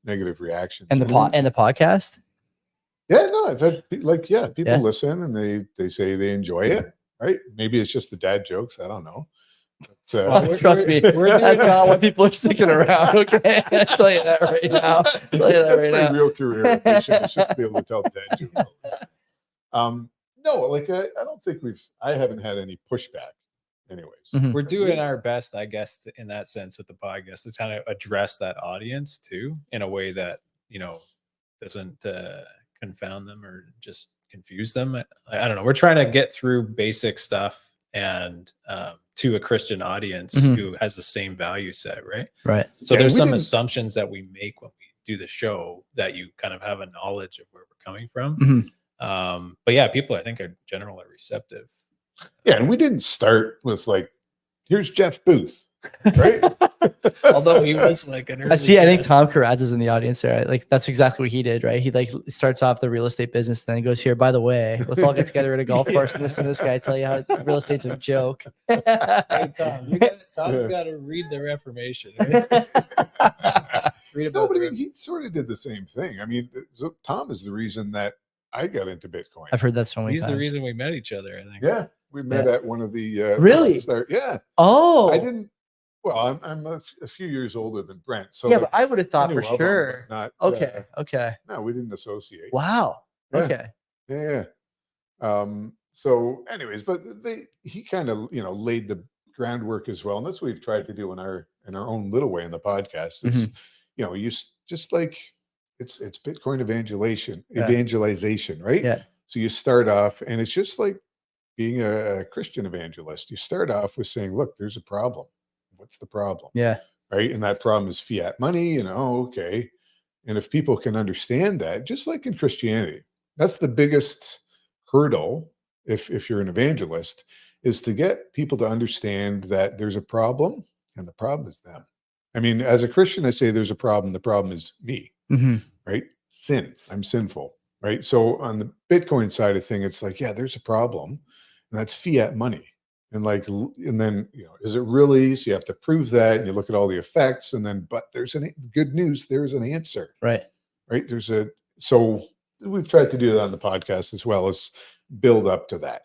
reactions. And the podcast? Yeah, no, I've had people listen and they say they enjoy it. Right? Maybe it's just the dad jokes. I don't know. But, trust me, that's not what people are sticking around. Okay, I'll tell you that right now. My real career is just to be able to tell dad jokes. No, I don't think I haven't had any pushback. Anyways, Mhm. We're doing our best, I guess, in that sense with the podcast to kind of address that audience too, in a way that doesn't confound them or just confuse them. I don't know. We're trying to get through basic stuff and to a Christian audience who has the same value set, right? Right. So there's some assumptions that we make when we do the show that you kind of have a knowledge of where we're coming from. But yeah, people I think are generally receptive. Yeah, and we didn't start with here's Jeff Booth, right? Although he was like an early I think guest. Tom Karadza is in the audience there. Like that's exactly what he did, right? He starts off the real estate business, then he goes, here, by the way, let's all get together at a golf course and listen to this guy tell you how real estate's a joke. Hey, Tom, Tom's got to read the Reformation. Right? Read about No, but he sort of did the same thing. I mean, so Tom is the reason that I got into Bitcoin. I've heard that so many He's times. the reason we met each other, I think. Yeah, we met at one of the Really? events there. Yeah. Oh, I didn't. Well, I'm a few years older than Brent, so yeah, but I would have I thought knew for of him, sure. but not Okay. no, we didn't associate. Wow. Yeah. Okay. Yeah. So, anyways, but he kind of laid the groundwork as well, and that's what we've tried to do in our own little way in the podcast. Is you just it's Bitcoin evangelization, right? Yeah. So you start off, and it's just like being a Christian evangelist. You start off with saying, "Look, there's a problem. What's the problem?" Yeah. Right, and that problem is fiat money. Okay, and if people can understand that, just like in Christianity, that's the biggest hurdle. If you're an evangelist, is to get people to understand that there's a problem, and the problem is them. I mean, as a Christian, I say there's a problem. The problem is me, right? Sin. I'm sinful, right? So on the Bitcoin side of thing, it's like, yeah, there's a problem, and that's fiat money. And then, is it really? So you have to prove that, and you look at all the effects, and then, but there's good news. There's an answer, Right? So we've tried to do that on the podcast as well as build up to that.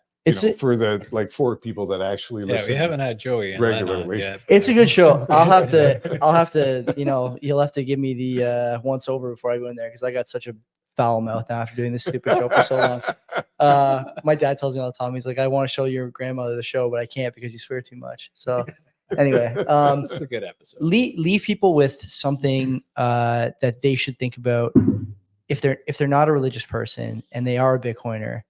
For the 4 people that actually listen. Yeah, we haven't had Joey regularly yet. It's a good show. I'll have to, you'll have to give me the once over before I go in there because I got such a foul mouth now after doing this stupid show for so long. My dad tells me all the time, he's like, I want to show your grandmother the show, but I can't because you swear too much. So anyway, it's a good episode. Leave people with something that they should think about if they're not a religious person and they are a Bitcoiner,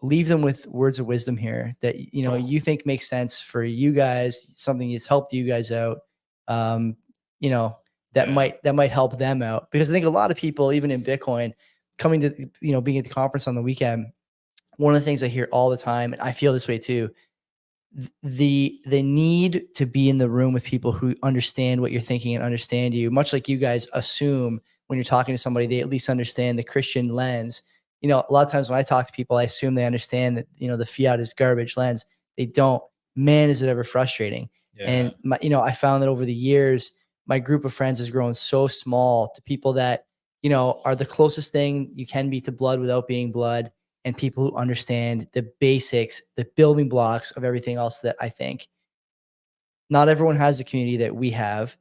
leave them with words of wisdom here that, you think makes sense for you guys, something that's helped you guys out, that might help them out. Because I think a lot of people, even in Bitcoin, coming to, being at the conference on the weekend, one of the things I hear all the time, and I feel this way too, the need to be in the room with people who understand what you're thinking and understand you, much like you guys assume when you're talking to somebody, they at least understand the Christian lens. A lot of times when I talk to people, I assume they understand that, the fiat is garbage lens. They don't. Man, is it ever frustrating. Yeah. And I found that over the years, my group of friends has grown so small to people that, are the closest thing you can be to blood without being blood, and people who understand the basics, the building blocks of everything else that I think. Not everyone has the community that we have.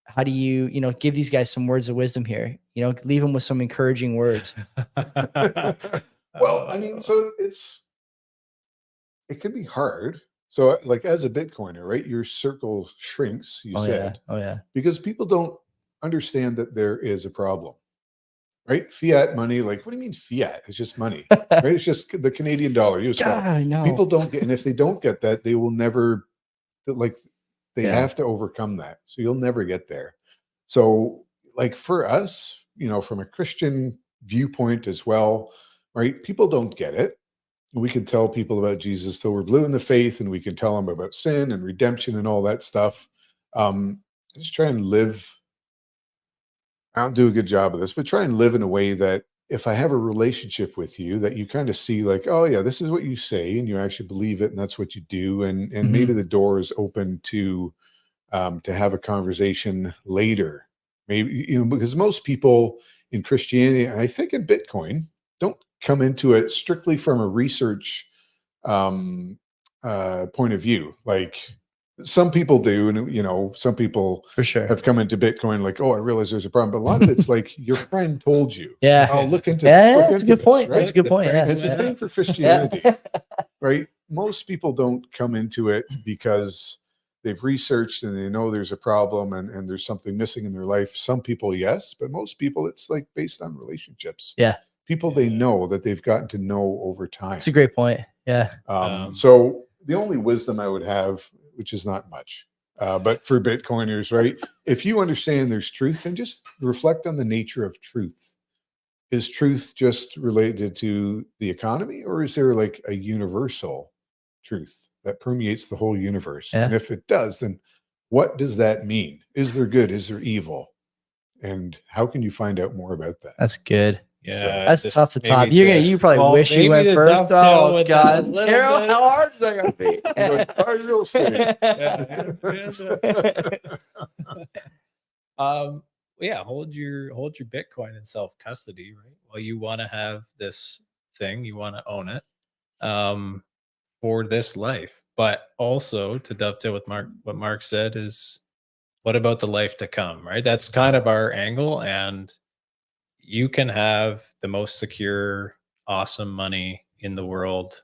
How do you, give these guys some words of wisdom here? Leave them with some encouraging words. Well, I mean, so it can be hard. So like as a Bitcoiner, right, your circle shrinks, you said. Yeah. Oh yeah. Because people don't understand that there is a problem. Right? Fiat money, like, what do you mean fiat? It's just money, right? It's just the Canadian dollar, US dollar. I know. People don't get, and if they don't get that, they will never, they have to overcome that. So you'll never get there. So like for us, from a Christian viewpoint as well, right? People don't get it. We can tell people about Jesus till we're blue in the faith, and we can tell them about sin and redemption and all that stuff. Just try and live. I don't do a good job of this, but try and live in a way that if I have a relationship with you, that you kind of see like, oh yeah, this is what you say, and you actually believe it, and that's what you do, and maybe the door is open to have a conversation later. Maybe because most people in Christianity, and I think in Bitcoin, don't come into it strictly from a research point of view. Like some people do, and some people for sure have come into Bitcoin like, oh, I realize there's a problem. But a lot of it's like your friend told you. Yeah. I'll look into this. Yeah, that's a good point. Right? That's a good point. Yeah. It's the same for Christianity, right? Most people don't come into it because they've researched and they know there's a problem and there's something missing in their life. Some people, yes, but most people, it's like based on relationships. Yeah. People they know that they've gotten to know over time. That's a great point. Yeah. So the only wisdom I would have, which is not much, but for Bitcoiners, right? If you understand there's truth, then just reflect on the nature of truth. Is truth just related to the economy, or is there like a universal truth that permeates the whole universe? Yeah. And if it does, then what does that mean? Is there good? Is there evil? And how can you find out more about that? That's good. Yeah, that's tough to top. You probably wish you went first. Oh God, Carol, how hard is that gonna be? Real estate. Hold your Bitcoin in self custody, right? Well, you want to have this thing, you want to own it for this life, but also to dovetail with what Mark said is, what about the life to come, right? That's kind of our angle, and you can have the most secure, awesome money in the world,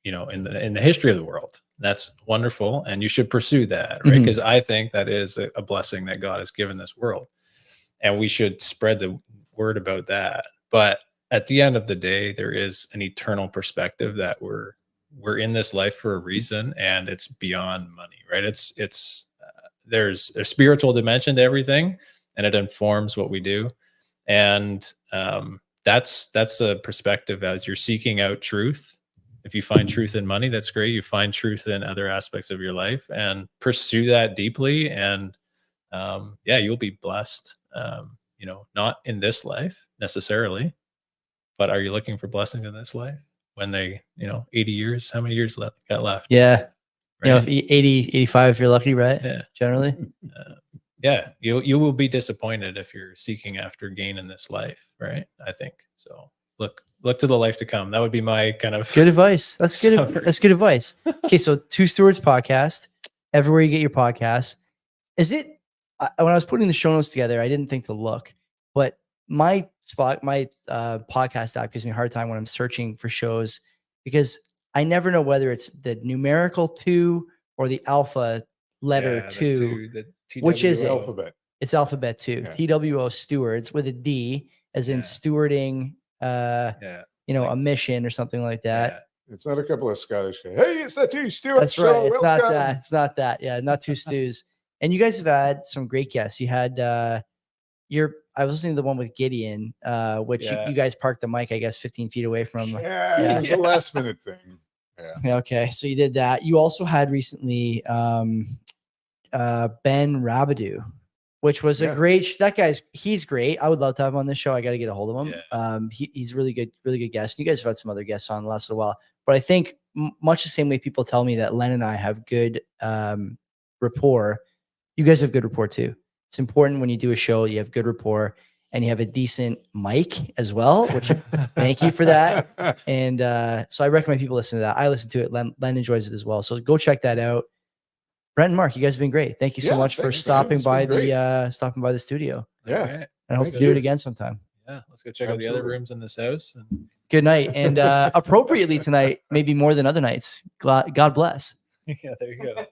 in the history of the world. That's wonderful, and you should pursue that, right? Because I think that is a blessing that God has given this world, and we should spread the word about that. But at the end of the day, there is an eternal perspective that we're in this life for a reason, and it's beyond money, right? There's a spiritual dimension to everything, and it informs what we do. And that's a perspective as you're seeking out truth. If you find truth in money, that's great. You find truth in other aspects of your life and pursue that deeply. And you'll be blessed, not in this life necessarily, but are you looking for blessings in this life when 80 years, how many years got left? Yeah. Right? If 80, 85, if you're lucky, right? Yeah. Generally. You will be disappointed if you're seeking after gain in this life, right? I think so. Look to the life to come. That would be my kind of good advice. That's good. That's good advice. Okay, so Two Stewards Podcast, everywhere you get your podcasts. Is it? When I was putting the show notes together, I didn't think to look, but my podcast app gives me a hard time when I'm searching for shows because I never know whether it's the numerical 2 or the alpha letter 2. Which is it? Alphabet. It's alphabet 2. Yeah. TWO Stewards with a D. as in stewarding, Yeah. a mission or something like that. It's not a couple of Scottish guys. Hey, it's the Two Stewards That's show. right. It's Welcome. not that. It's not that. Yeah, not two stews. And you guys have had some great guests. You had I was listening to the one with Gideon, which you guys parked the mic, I guess, 15 feet away from him. Yeah, it was a last minute thing. Yeah. Okay, so you did that. You also had recently Ben Rabidou, which was a great. That he's great. I would love to have him on this show. I got to get a hold of him. Yeah. He's really good guest. You guys have had some other guests on the last little while, but I think much the same way people tell me that Len and I have good rapport. You guys have good rapport too. It's important when you do a show, you have good rapport and you have a decent mic as well, which thank you for that. And so I recommend people listen to that. I listen to it. Len enjoys it as well. So go check that out. Brent and Mark, you guys have been great. Thank you so much for stopping by the studio. Yeah. Okay. I hope to do it again sometime. Yeah. Let's go check out the other rooms in this house. Good night. And appropriately tonight, maybe more than other nights. God bless. Yeah, there you go.